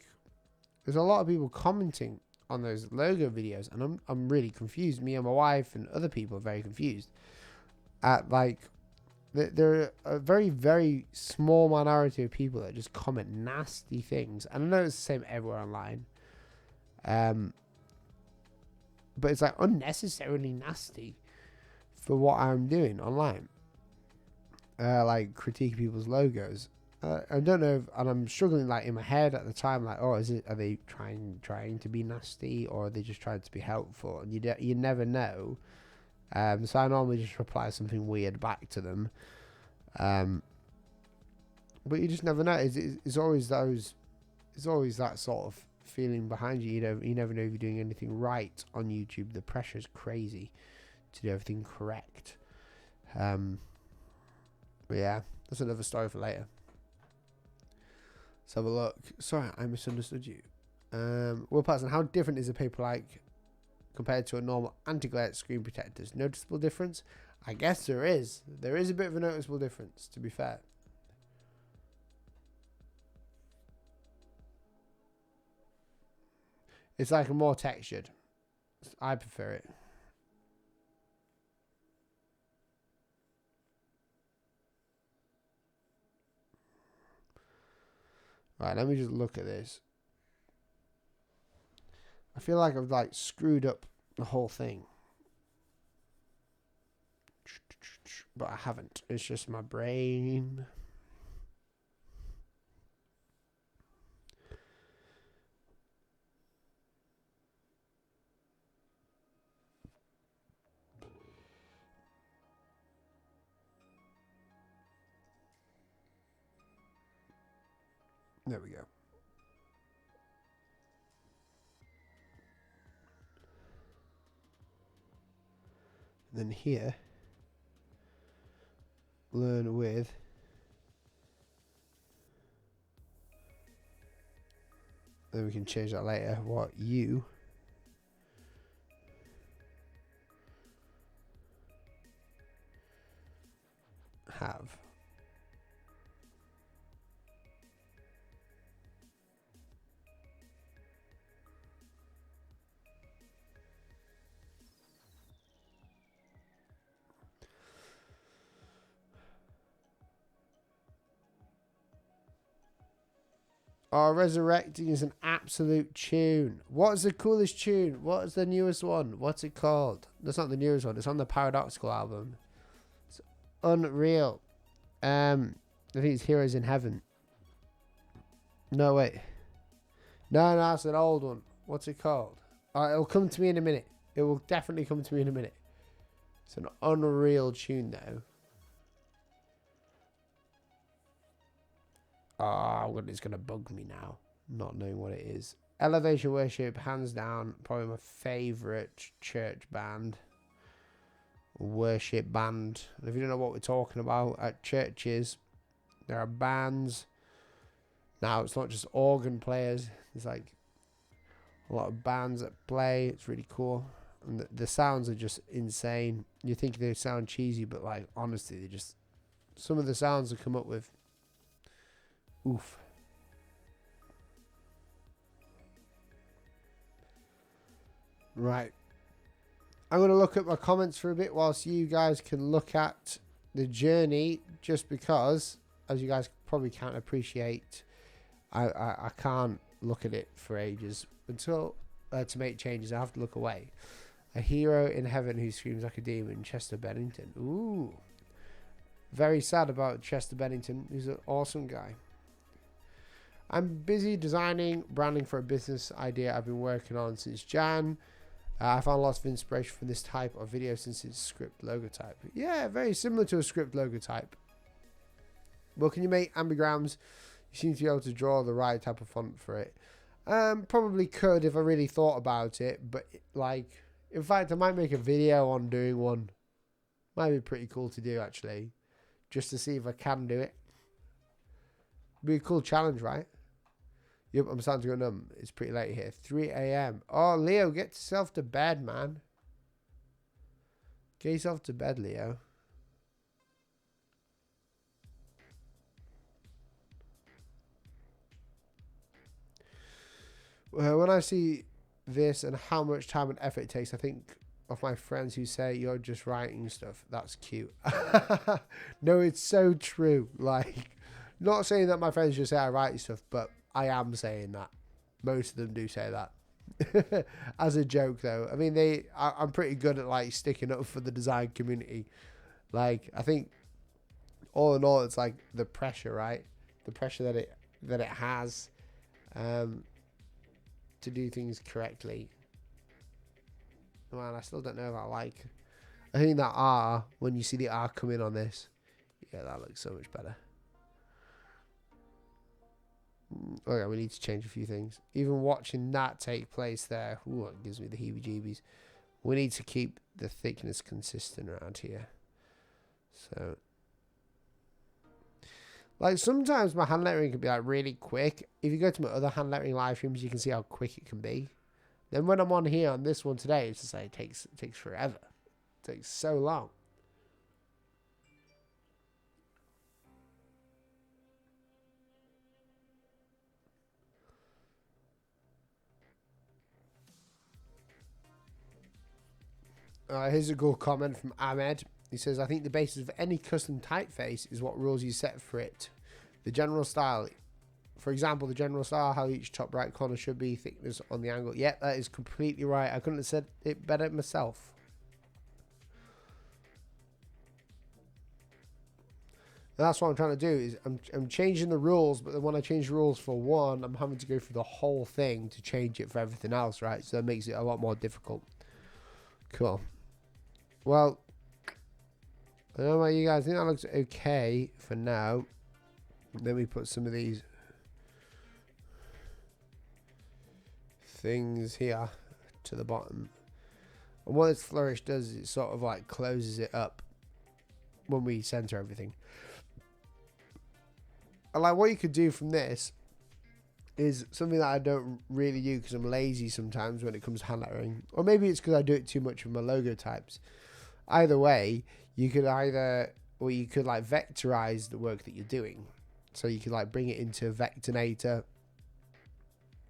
there's a lot of people commenting on those logo videos, and I'm really confused. Me and my wife and other people are very confused at like there are a very, very small minority of people that just comment nasty things, and I know it's the same everywhere online, but it's like unnecessarily nasty for what I'm doing online, like critique people's logos. I don't know, and I'm struggling like in my head at the time, like, oh, are they trying to be nasty, or are they just trying to be helpful? And you never know. So I normally just reply something weird back to them, but you just never know. It's always that sort of feeling behind you. You never know if you're doing anything right on YouTube. The pressure is crazy to do everything correct. But yeah, that's another story for later. Let's have a look. Sorry, I misunderstood you. Well, Paterson, how different is a Paperlike compared to a normal anti-glare screen protectors? Noticeable difference? I guess there is. There is a bit of a noticeable difference, to be fair. It's like a more textured. I prefer it. Right, let me just look at this. I feel like I've like screwed up the whole thing, but I haven't. It's just my brain. There we go. And then here, learn with. Then we can change that later. What you have. Oh, Resurrecting is an absolute tune. What is the coolest tune? What is the newest one? What's it called? That's not the newest one. It's on the Paradoxical album. It's unreal. I think it's Heroes in Heaven. No, wait. No, it's an old one. What's it called? It'll come to me in a minute. It will definitely come to me in a minute. It's an unreal tune though. Oh, it's gonna bug me now, not knowing what it is. Elevation Worship, hands down, probably my favourite church band. Worship band. And if you don't know what we're talking about, at churches, there are bands. Now, it's not just organ players. There's like a lot of bands that play. It's really cool. And the sounds are just insane. You think they sound cheesy, but like, honestly, they just... Some of the sounds they come up with... Oof. Right. I'm going to look at my comments for a bit whilst you guys can look at the journey, just because, as you guys probably can't appreciate, I can't look at it for ages until to make changes. I have to look away. A hero in heaven who screams like a demon, Chester Bennington. Ooh. Very sad about Chester Bennington. He's an awesome guy. I'm busy designing branding for a business idea I've been working on since Jan. I found lots of inspiration from this type of video since it's script logo type. Yeah, very similar to a script logo type. Well, can you make ambigrams? You seem to be able to draw the right type of font for it. Probably could if I really thought about it, but like, in fact, I might make a video on doing one. Might be pretty cool to do, actually, just to see if I can do it. Be a cool challenge, right? Yep, I'm starting to go numb. It's pretty late here. 3 a.m. Oh, Leo, get yourself to bed, man. Get yourself to bed, Leo. When I see this and how much time and effort it takes, I think of my friends who say you're just writing stuff. That's cute. No, it's so true. Like, not saying that my friends just say I write stuff, but I am saying that. Most of them do say that. As a joke, though. I mean, I'm pretty good at, like, sticking up for the design community. Like, I think, all in all, it's, like, the pressure, right? The pressure that it has to do things correctly. Man, I still don't know if I like... I think that R, when you see the R come in on this, yeah, that looks so much better. Okay, we need to change a few things. Even watching that take place there, ooh, it gives me the heebie-jeebies. We need to keep the thickness consistent around here. So, like, sometimes my hand lettering can be like really quick. If you go to my other hand lettering live streams, you can see how quick it can be. Then when I'm on here on this one today, it's just like it takes forever. It takes so long. Here's a cool comment from Ahmed. He says, I think the basis of any custom typeface is what rules you set for it. The general style. For example, the general style, how each top right corner should be, thickness on the angle. Yep, that is completely right. I couldn't have said it better myself. And that's what I'm trying to do, is I'm changing the rules, but then when I change the rules for one, I'm having to go through the whole thing to change it for everything else, right? So that makes it a lot more difficult. Cool. Well, I don't know about you guys. I think that looks okay for now. Let me put some of these things here to the bottom. And what this flourish does is it sort of like closes it up when we center everything. And like what you could do from this is something that I don't really use because I'm lazy sometimes when it comes to hand lettering. Or maybe it's because I do it too much with my logo types. Either way, you could like vectorize the work that you're doing. So you could like bring it into Vectornator,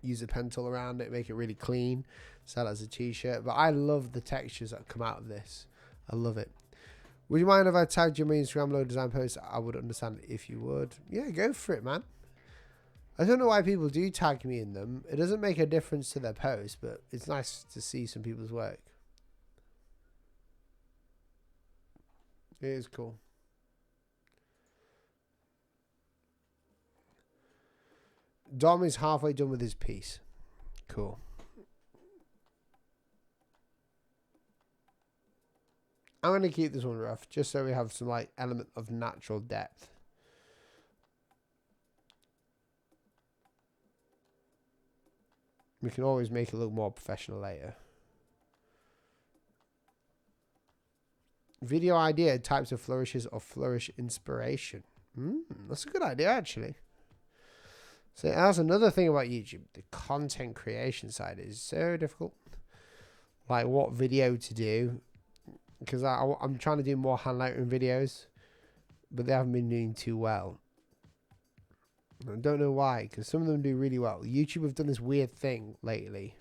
use a pen tool around it, make it really clean, sell it as a t-shirt. But I love the textures that come out of this. I love it. Would you mind if I tagged your Instagram logo design post? I would understand if you would. Yeah, go for it, man. I don't know why people do tag me in them. It doesn't make a difference to their post, but it's nice to see some people's work. It is cool. Dom is halfway done with his piece. Cool. I'm going to keep this one rough just so we have some like element of natural depth. We can always make it look more professional later. Video idea, types of flourishes or flourish inspiration. That's a good idea, actually. So that's another thing about YouTube. The content creation side is so difficult. Like what video to do. Because I'm trying to do more hand lettering videos. But they haven't been doing too well. I don't know why. Because some of them do really well. YouTube have done this weird thing lately.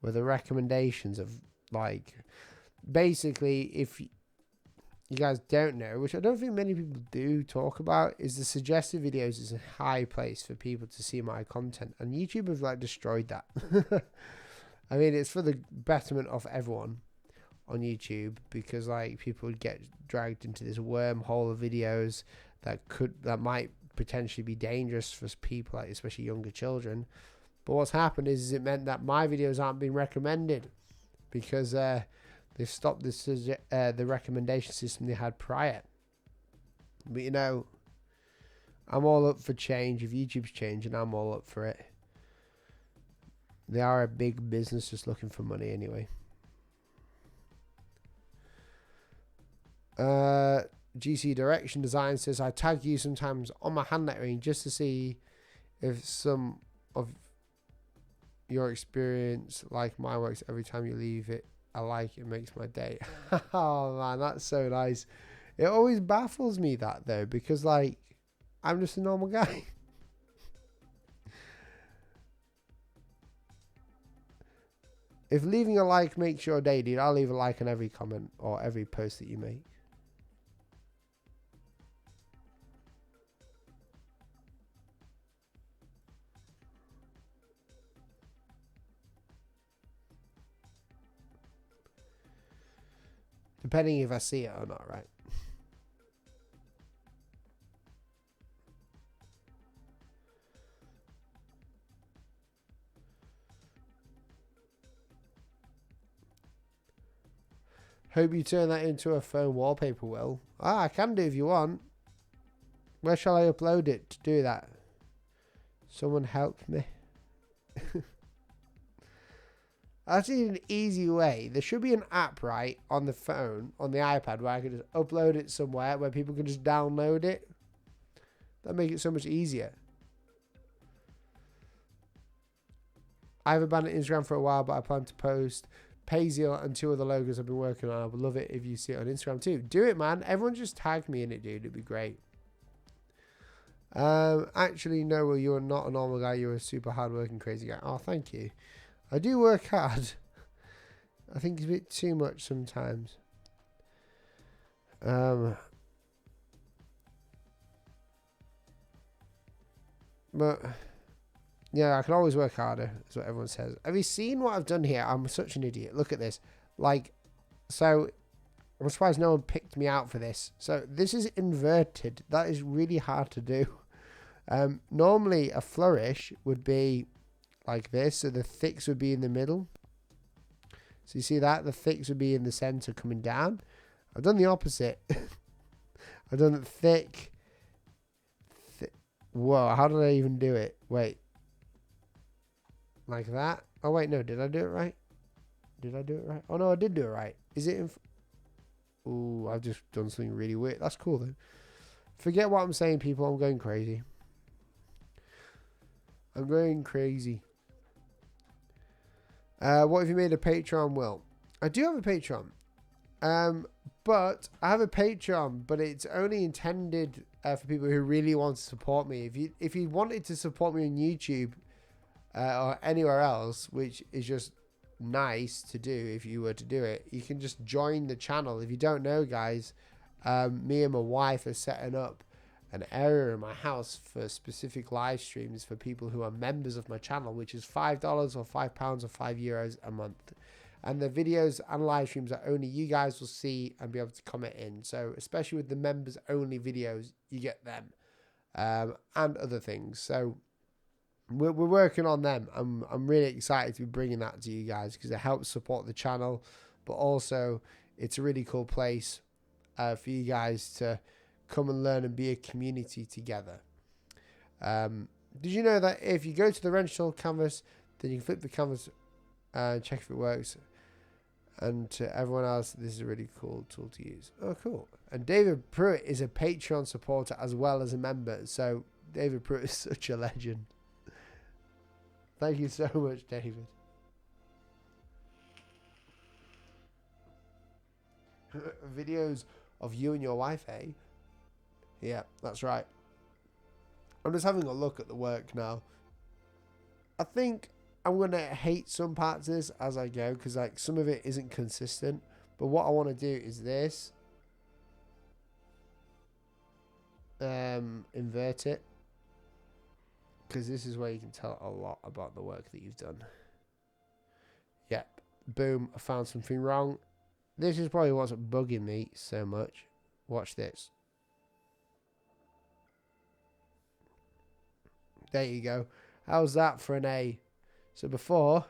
Where the recommendations of like... Basically, if you guys don't know, which I don't think many people do talk about, is the suggested videos is a high place for people to see my content, and YouTube have like destroyed that. I mean, it's for the betterment of everyone on YouTube, because like people would get dragged into this wormhole of videos that might potentially be dangerous for people, like especially younger children. But what's happened is it meant that my videos aren't being recommended because they've stopped the recommendation system they had prior. But you know, I'm all up for change. If YouTube's changing, I'm all up for it. They are a big business just looking for money anyway. GC Direction Design says, I tag you sometimes on my hand lettering just to see if some of your experience like my works. Every time you leave it, I like it, makes my day. Oh man, that's so nice. It always baffles me that though, because like I'm just a normal guy. If leaving a like makes your day, dude, I'll leave a like on every comment or every post that you make. Depending if I see it or not, right? Hope you turn that into a phone wallpaper, Will. Ah, I can do if you want. Where shall I upload it to do that? Someone help me. That's an easy way. There should be an app, right, on the phone, on the iPad, where I can just upload it somewhere where people can just download it. That'd make it so much easier. I have abandoned Instagram for a while, but I plan to post Payzeal and 2 other logos I've been working on. I would love it if you see it on Instagram too. Do it, man. Everyone just tag me in it, dude. It'd be great. Actually, no, Will, you're not a normal guy. You're a super hardworking, crazy guy. Oh, thank you. I do work hard. I think it's a bit too much sometimes. But yeah, I can always work harder, is what everyone says. Have you seen what I've done here? I'm such an idiot. Look at this. Like, so I'm surprised no one picked me out for this. So this is inverted. That is really hard to do. Normally a flourish would be like this, so the thicks would be in the middle. So you see that? The thicks would be in the center coming down. I've done the opposite. I've done it thick. Whoa, how did I even do it? Wait. Like that? Oh wait, no, did I do it right? Did I do it right? Oh no, I did do it right. Is it in... Ooh, I've just done something really weird. That's cool though. Forget what I'm saying, people. I'm going crazy. I'm going crazy. What have you made a Patreon, Will? I do have a Patreon. But I have a Patreon, but it's only intended for people who really want to support me. If you wanted to support me on YouTube or anywhere else, which is just nice to do if you were to do it, you can just join the channel. If you don't know, guys, me and my wife are setting up an area in my house for specific live streams for people who are members of my channel, which is $5 or £5 or €5 a month. And the videos and live streams that only you guys will see and be able to comment in. So especially with the members only videos, you get them and other things. So we're working on them. I'm really excited to be bringing that to you guys because it helps support the channel, but also it's a really cool place for you guys to come and learn and be a community together. Did you know that if you go to the rental canvas, then you can flip the canvas and check if it works? And to everyone else, this is a really cool tool to use. Oh, cool. And David Pruitt is a Patreon supporter as well as a member. So David Pruitt is such a legend. Thank you so much, David. Videos of you and your wife, eh? Yeah, that's right. I'm just having a look at the work now. I think I'm going to hate some parts of this as I go, because like some of it isn't consistent. But what I want to do is this. Invert it. Because this is where you can tell a lot about the work that you've done. Yep. Boom. I found something wrong. This is probably what's bugging me so much. Watch this. There you go. How's that for an A? So before...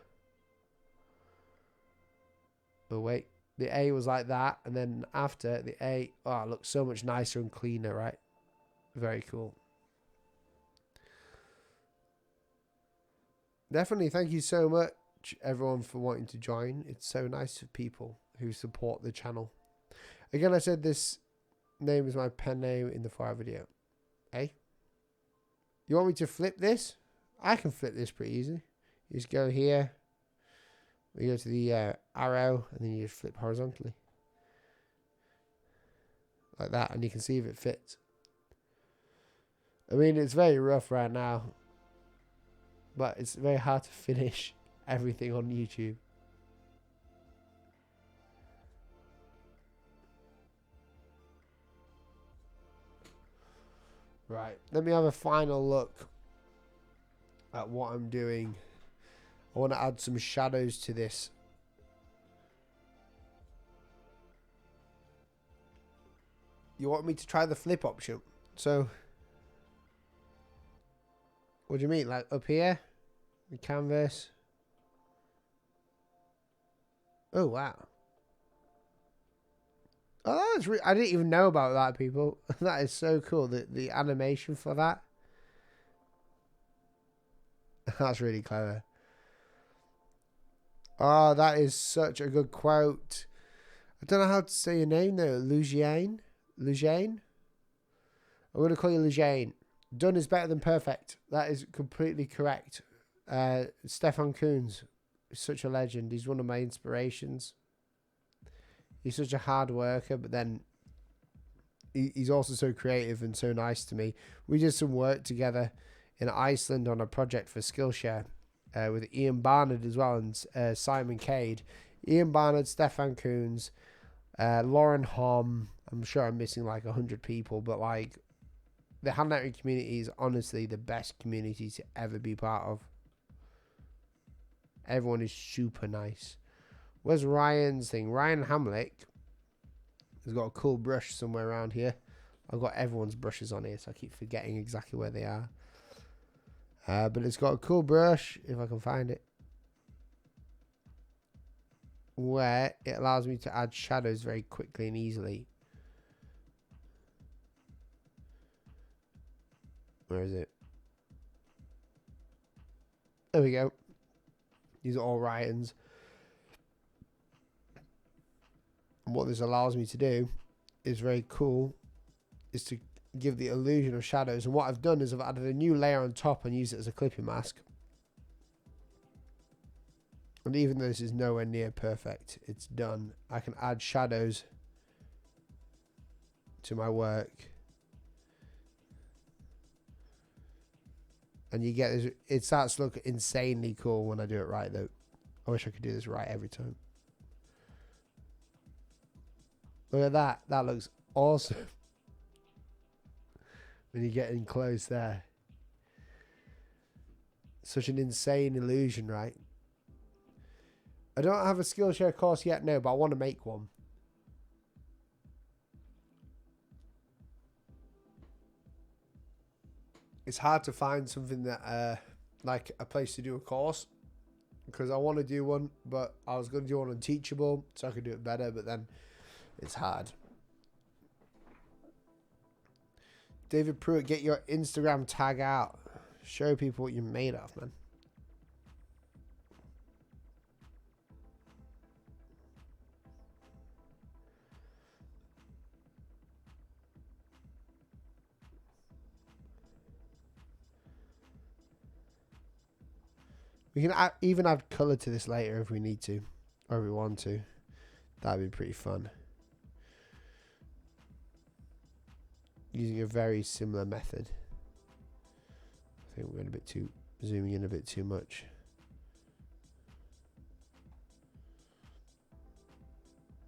Oh, wait. The A was like that. And then after, the A... Oh, it looks so much nicer and cleaner, right? Very cool. Definitely, thank you so much, everyone, for wanting to join. It's so nice of people who support the channel. Again, I said this name is my pen name in the fire video. Hey? You want me to flip this? I can flip this pretty easy. You just go here. We go to the arrow, and then you just flip horizontally. Like that, and you can see if it fits. I mean, it's very rough right now. But it's very hard to finish everything on YouTube. Right, let me have a final look at what I'm doing. I want to add some shadows to this. You want me to try the flip option? So, what do you mean? Like up here? The canvas. Oh, wow. Oh, that's I didn't even know about that, people. That is so cool. The animation for that. That's really clever. Oh, that is such a good quote. I don't know how to say your name though. Luciane? Luciane? I'm going to call you Luciane. Done is better than perfect. That is completely correct. Stefan Kuhns is such a legend. He's one of my inspirations. He's such a hard worker, but then he's also so creative and so nice to me. We did some work together in Iceland on a project for Skillshare with Ian Barnard as well, and Simon Cade. Ian Barnard, Stefan Kuhns, Lauren Hom. I'm sure I'm missing like 100 people, but like the hand lettering community is honestly the best community to ever be part of. Everyone is super nice. Where's Ryan's thing? Ryan Hamlick has got a cool brush somewhere around here. I've got everyone's brushes on here, so I keep forgetting exactly where they are. But it's got a cool brush, if I can find it, where it allows me to add shadows very quickly and easily. Where is it? There we go. These are all Ryan's. And what this allows me to do is very cool, is to give the illusion of shadows. And what I've done is I've added a new layer on top and used it as a clipping mask. And even though this is nowhere near perfect, it's done. I can add shadows to my work. And you get this, it starts to look insanely cool when I do it right though. I wish I could do this right every time. Look at that. That looks awesome. When you get in close there. Such an insane illusion, right? I don't have a Skillshare course yet, no, but I want to make one. It's hard to find something that, like a place to do a course. Because I want to do one, but I was going to do one on Teachable, so I could do it better, but then It's hard. David Pruitt, get your Instagram tag out. Show people what you're made of, man. We can even add colour to this later if we need to, or if we want to. That'd be pretty fun. Using a very similar method. I think we're zooming in a bit too much.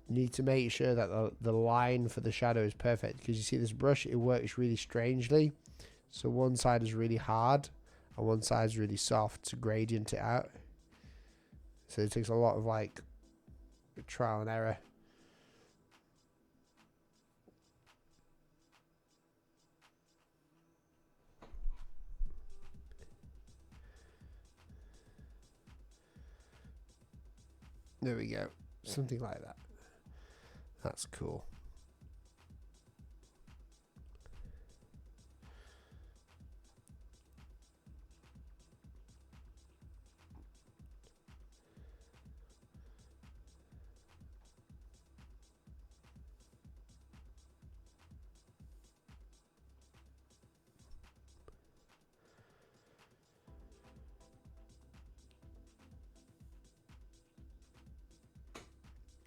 You need to make sure that the line for the shadow is perfect, because you see this brush, it works really strangely. So one side is really hard and one side is really soft to gradient it out. So it takes a lot of like trial and error. There we go. Something like that. That's cool.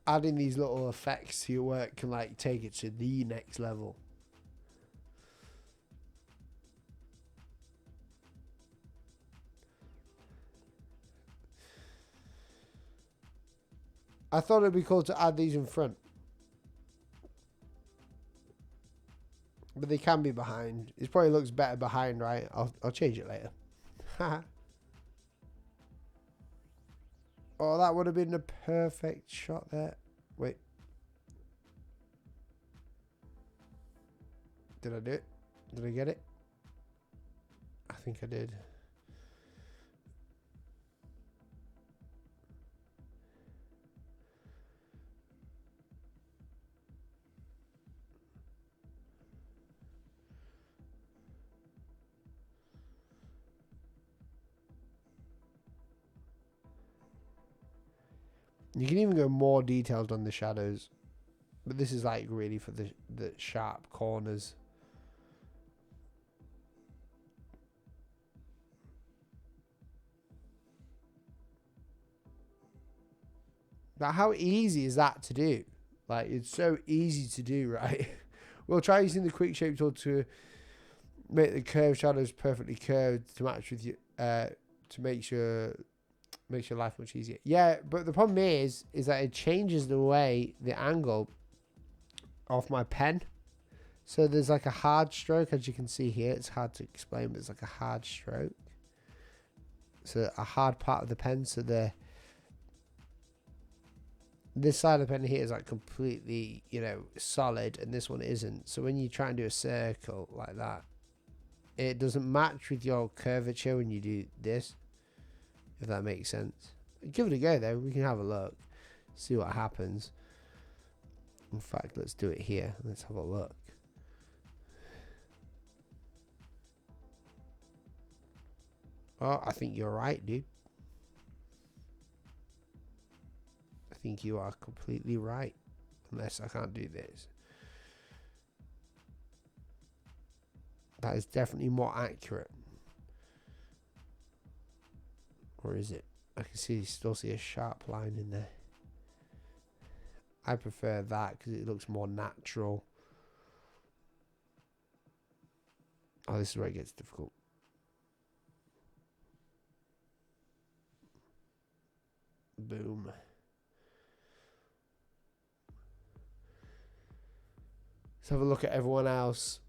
Adding these little effects to your work can like take it to the next level. I thought it'd be cool to add these in front, but they can be behind. It probably looks better behind, right? I'll change it later. Oh, that would have been a perfect shot there. Wait. Did I do it? Did I get it? I think I did. You can even go more detailed on the shadows, but this is like really for the sharp corners. Now, how easy is that to do? Like, it's so easy to do, right? We'll try using the quick shape tool to make the curved shadows perfectly curved to match with you, to make sure makes your life much easier. Yeah, but the problem is that it changes the way the angle of my pen. So there's like a hard stroke, as you can see here. It's hard to explain, but it's like a hard stroke. So a hard part of the pen. So this side of the pen here is like completely, solid, and this one isn't. So when you try and do a circle like that, it doesn't match with your curvature when you do this. If that makes sense. Give it a go though. We can have a look. See what happens. In fact, let's do it here. Let's have a look. Oh, I think you're right, dude. I think you are completely right. Unless I can't do this. That is definitely more accurate. Or is it? I can still see a sharp line in there. I prefer that because it looks more natural. Oh, this is where it gets difficult. Boom. Let's have a look at everyone else.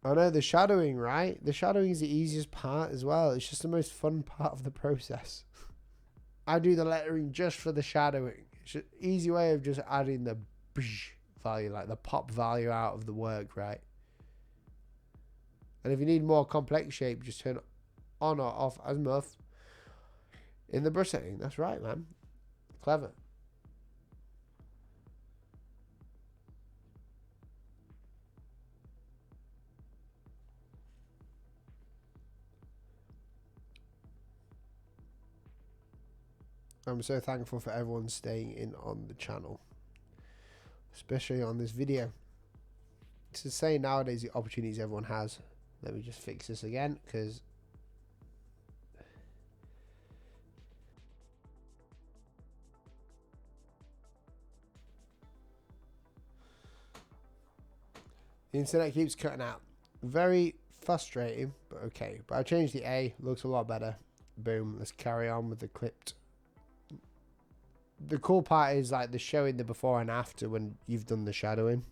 I know the shadowing, right? The shadowing is the easiest part as well. It's just the most fun part of the process. I do the lettering just for the shadowing. It's an easy way of just adding the value, like the pop value out of the work, right? And if you need more complex shape, just turn on or off azimuth in the brush setting. That's right, man. Clever. I'm so thankful for everyone staying in on the channel, especially on this video. It's insane nowadays the opportunities everyone has. Let me just fix this again, because the internet keeps cutting out. Very frustrating, but okay. But I changed the A, looks a lot better. Boom, let's carry on with the clipped. The cool part is like the showing the before and after when you've done the shadowing.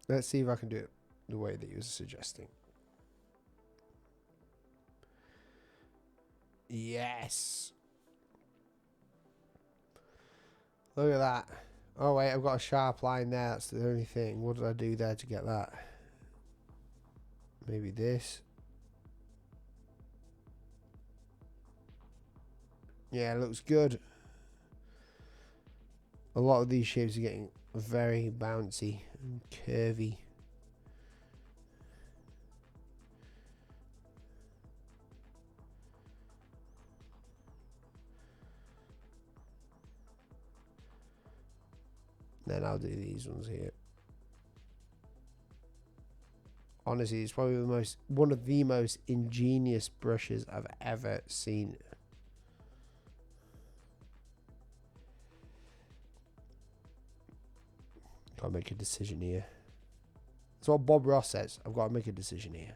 Let's see if I can do it the way that you were suggesting. Yes. Look at that. Oh wait, I've got a sharp line there. That's the only thing. What did I do there to get that? Maybe this. Yeah, it looks good. A lot of these shapes are getting very bouncy and curvy. Then I'll do these ones here. Honestly, it's probably one of the most ingenious brushes I've ever seen. Gotta make a decision here. That's what Bob Ross says. I've got to make a decision here.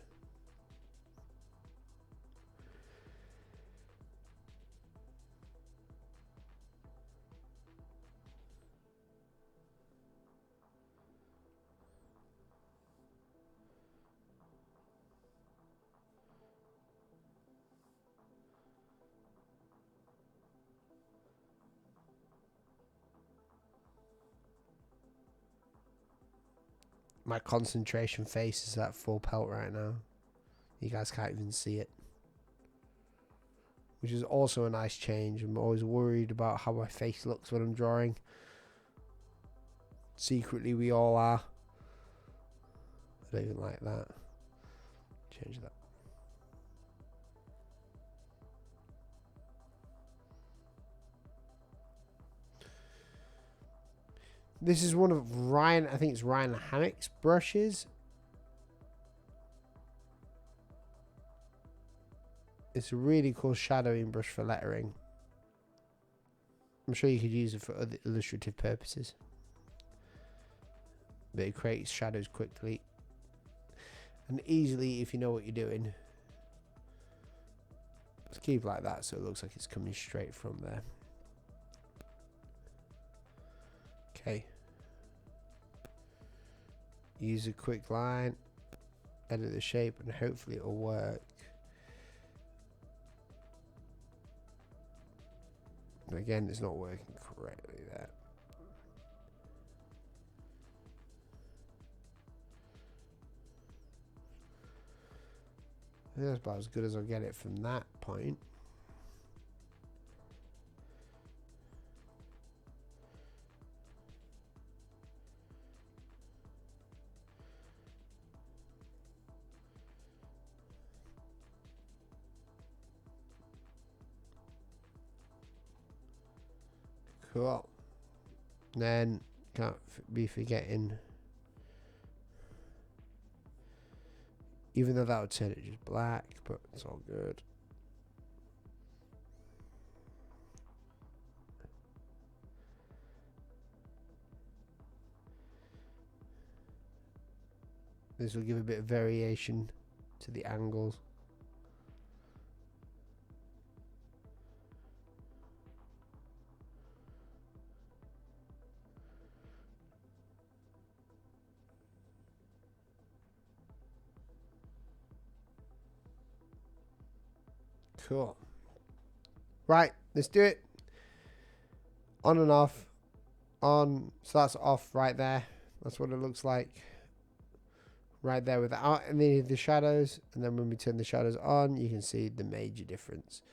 My concentration face is at full pelt right now. You guys can't even see it. Which is also a nice change. I'm always worried about how my face looks when I'm drawing. Secretly, we all are. I don't even like that. Change that. This is one of Ryan, I think it's Ryan Hammock's brushes. It's a really cool shadowing brush for lettering. I'm sure you could use it for other illustrative purposes. But it creates shadows quickly and easily if you know what you're doing. Let's keep it like that so it looks like it's coming straight from there. Okay. Use a quick line, edit the shape, and hopefully it'll work. Again, it's not working correctly there. That's about as good as I'll get it from that point. Cool. Then can't be forgetting, even though that would turn it just black, but it's all good. This will give a bit of variation to the angles. Cool. Right, let's do it. On and off. On, so that's off right there. That's what it looks like. Right there without any of the shadows. And then when we turn the shadows on, you can see the major difference.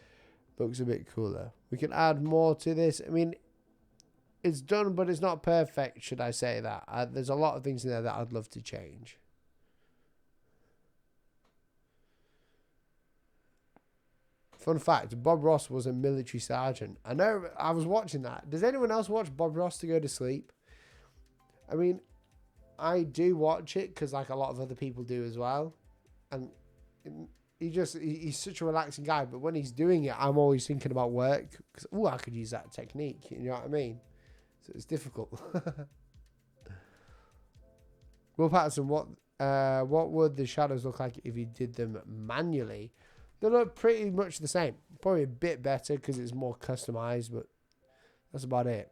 Looks a bit cooler. We can add more to this. I mean, it's done, but it's not perfect, should I say that. There's a lot of things in there that I'd love to change. Fun fact, Bob Ross was a military sergeant. I know, I was watching that. Does anyone else watch Bob Ross to go to sleep? I mean, I do watch it because like a lot of other people do as well. And he's such a relaxing guy. But when he's doing it, I'm always thinking about work. Because, I could use that technique. You know what I mean? So it's difficult. Will Paterson, what would the shadows look like if you did them manually? They look pretty much the same. Probably a bit better because it's more customized, but that's about it.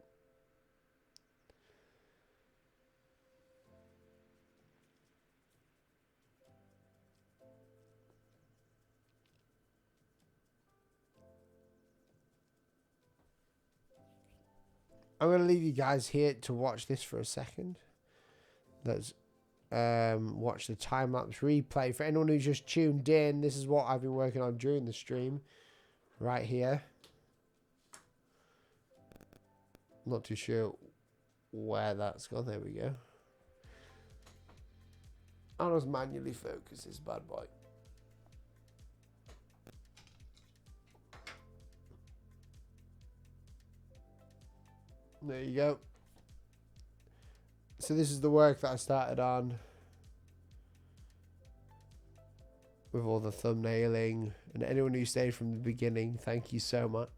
I'm going to leave you guys here to watch this for a second. Let's watch the time-lapse replay. For anyone who's just tuned in, this is what I've been working on during the stream. Right here. Not too sure where that's gone. There we go. I'll just manually focus this bad boy. There you go. So this is the work that I started on with all the thumbnailing, and anyone who stayed from the beginning, thank you so much.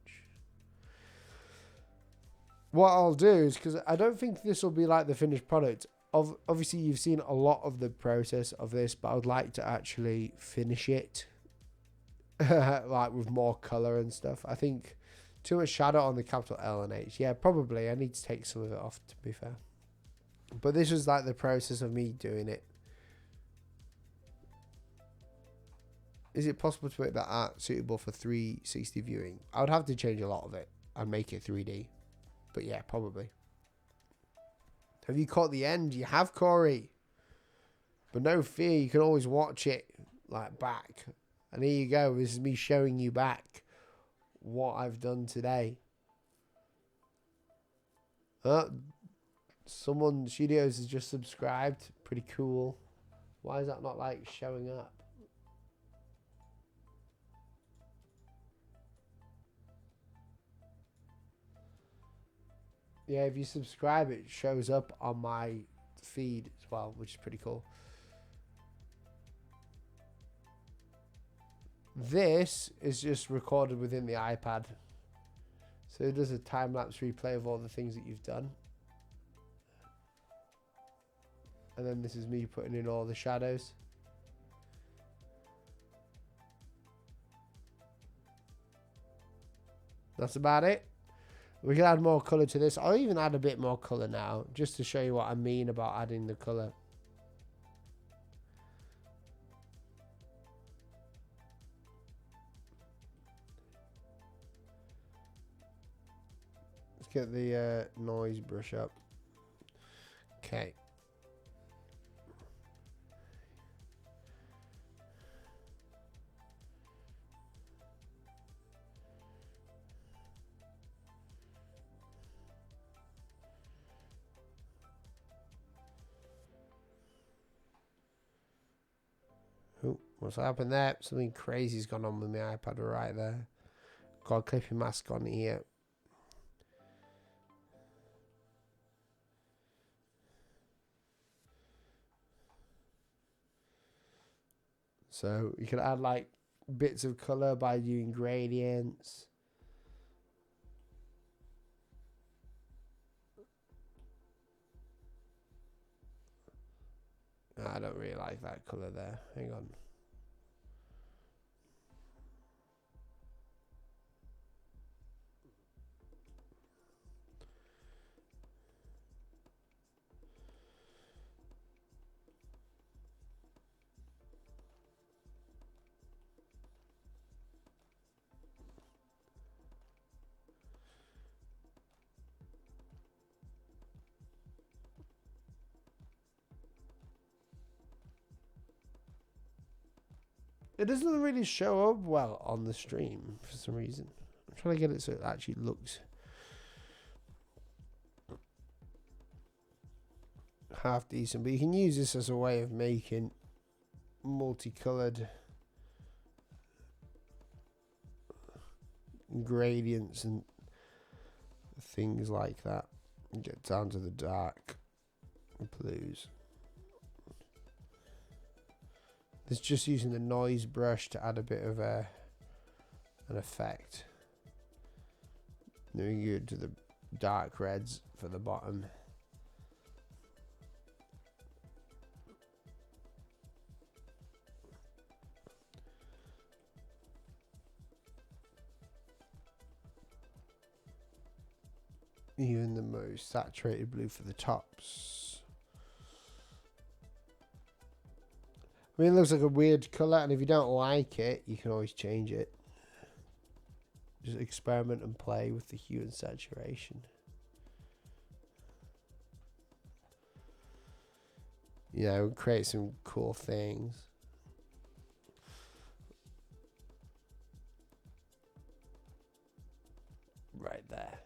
What I'll do is, because I don't think this will be like the finished product. Obviously you've seen a lot of the process of this, but I would like to actually finish it like with more color and stuff. I think too much shadow on the capital L and H. Yeah, probably. I need to take some of it off, to be fair. But this was like the process of me doing it. Is it possible to make that art suitable for 360 viewing? I would have to change a lot of it and make it 3D. But yeah, probably. Have you caught the end? You have, Corey. But no fear, you can always watch it like back. And here you go. This is me showing you back what I've done today. Someone, Studios, has just subscribed. Pretty cool. Why is that not like showing up? Yeah, if you subscribe, it shows up on my feed as well, which is pretty cool. This is just recorded within the iPad. So it does a time-lapse replay of all the things that you've done. And then this is me putting in all the shadows. That's about it. We can add more colour to this. I'll even add a bit more colour now, just to show you what I mean about adding the colour. Let's get the noise brush up. Okay. Oh, what's happened there? Something crazy's gone on with my iPad right there. Got a clipping mask on here. So you can add like bits of color by doing gradients. I don't really like that color there. Hang on. It doesn't really show up well on the stream for some reason. I'm trying to get it so it actually looks half decent, but you can use this as a way of making multicolored gradients and things like that. And get down to the dark blues. It's just using the noise brush to add a bit of an effect. Then we go to the dark reds for the bottom. Even the most saturated blue for the tops. I mean, it looks like a weird colour, and if you don't like it, you can always change it. Just experiment and play with the hue and saturation. You know, create some cool things. Right there.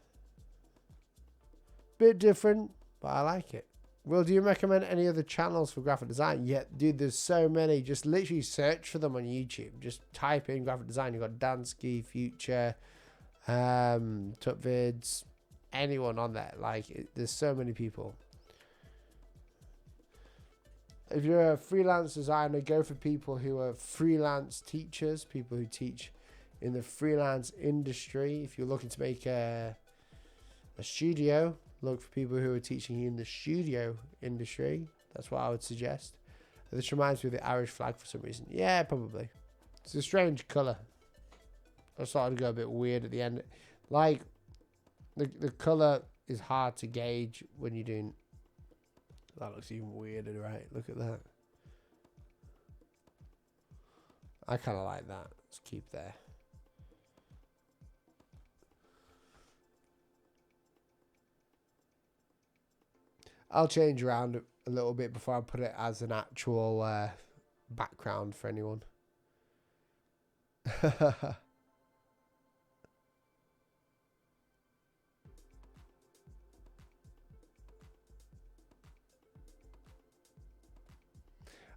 Bit different, but I like it. Will, do you recommend any other channels for graphic design? Yeah, dude, there's so many. Just literally search for them on YouTube. Just type in graphic design. You've got Dansky, Future, Tutvids, anyone on there. Like, there's so many people. If you're a freelance designer, go for people who are freelance teachers, people who teach in the freelance industry. If you're looking to make a studio, look for people who are teaching in the studio industry. That's what I would suggest. This reminds me of the Irish flag for some reason. Yeah, probably. It's a strange colour. I started to go a bit weird at the end. Like, the colour is hard to gauge when you're doing... That looks even weirder, right? Look at that. I kind of like that. Let's keep there. I'll change around a little bit before I put it as an actual background for anyone.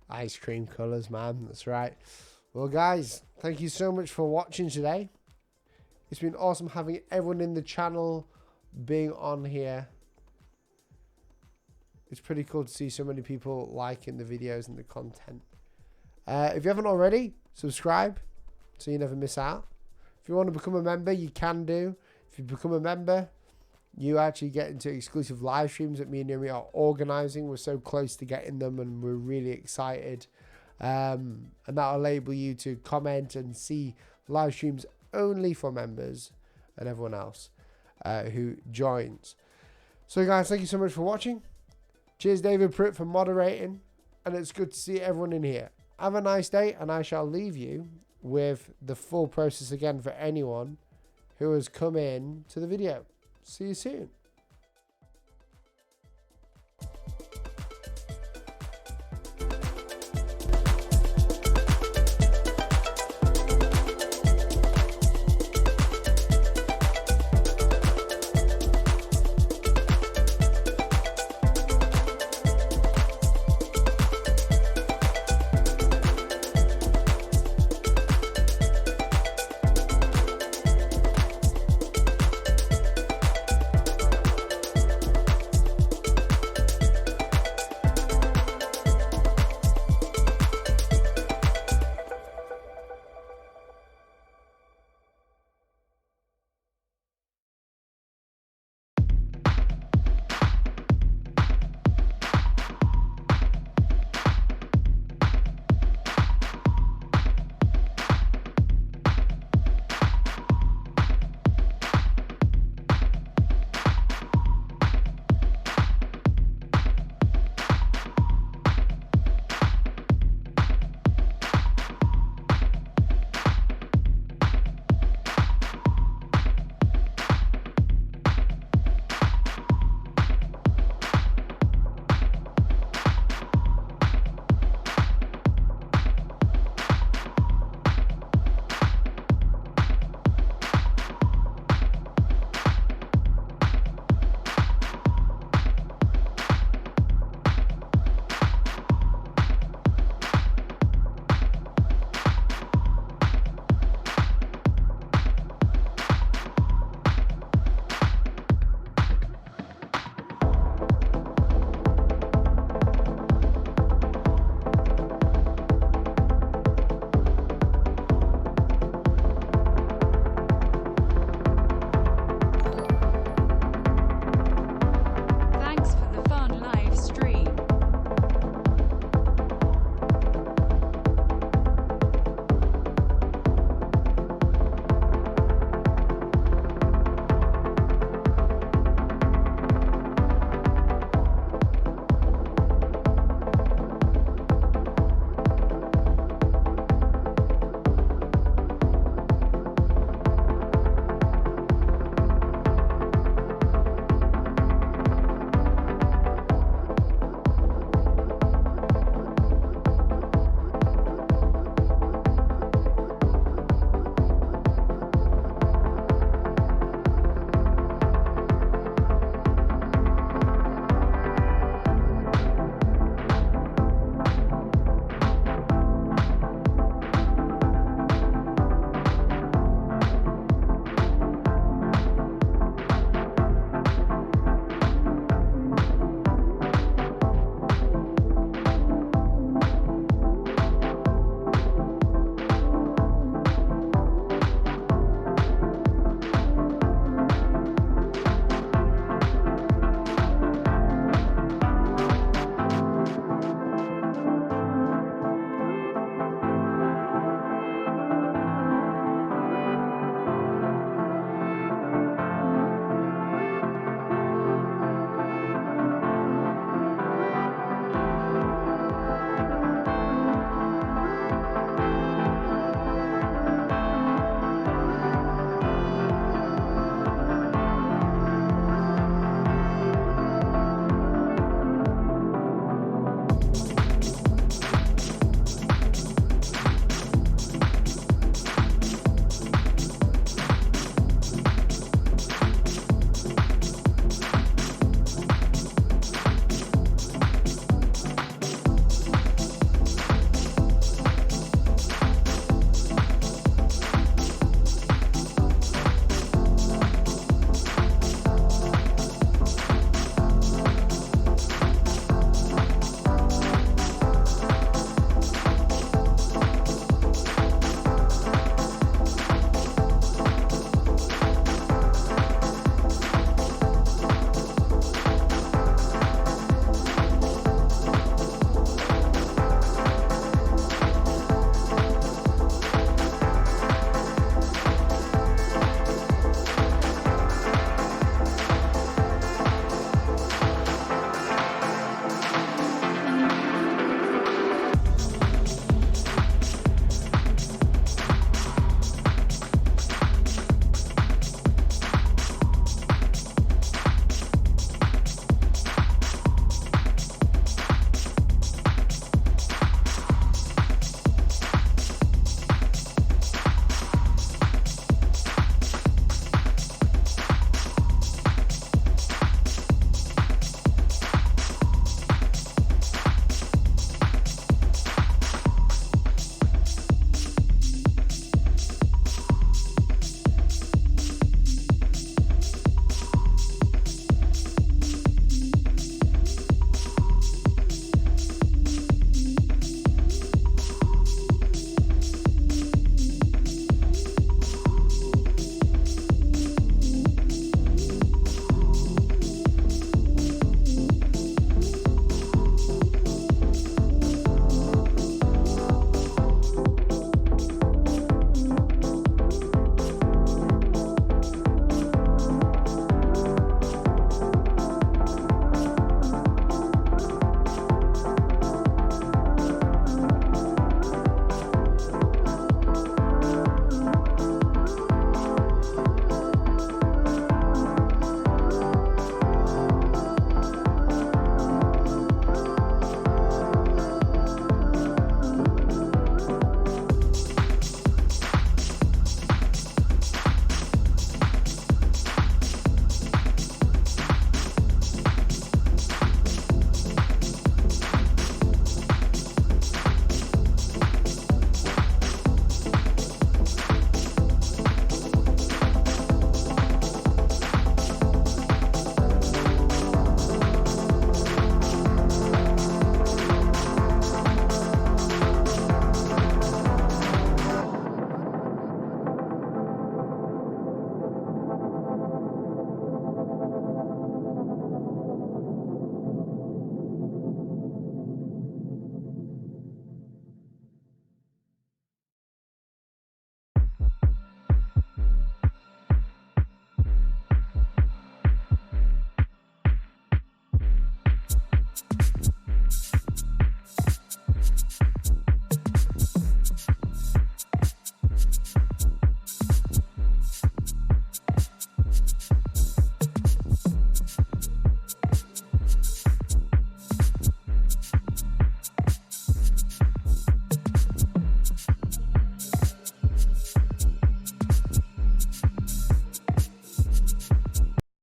Ice cream colours, man. That's right. Well, guys, thank you so much for watching today. It's been awesome having everyone in the channel being on here. It's pretty cool to see so many people liking the videos and the content. If you haven't already, subscribe so you never miss out. If you want to become a member, you can do. If you become a member, you actually get into exclusive live streams that me and Naomi are organising. We're so close to getting them and we're really excited. And that'll enable you to comment and see live streams only for members and everyone else who joins. So guys, thank you so much for watching. Cheers, David Pruitt, for moderating, and it's good to see everyone in here. Have a nice day, and I shall leave you with the full process again for anyone who has come in to the video. See you soon.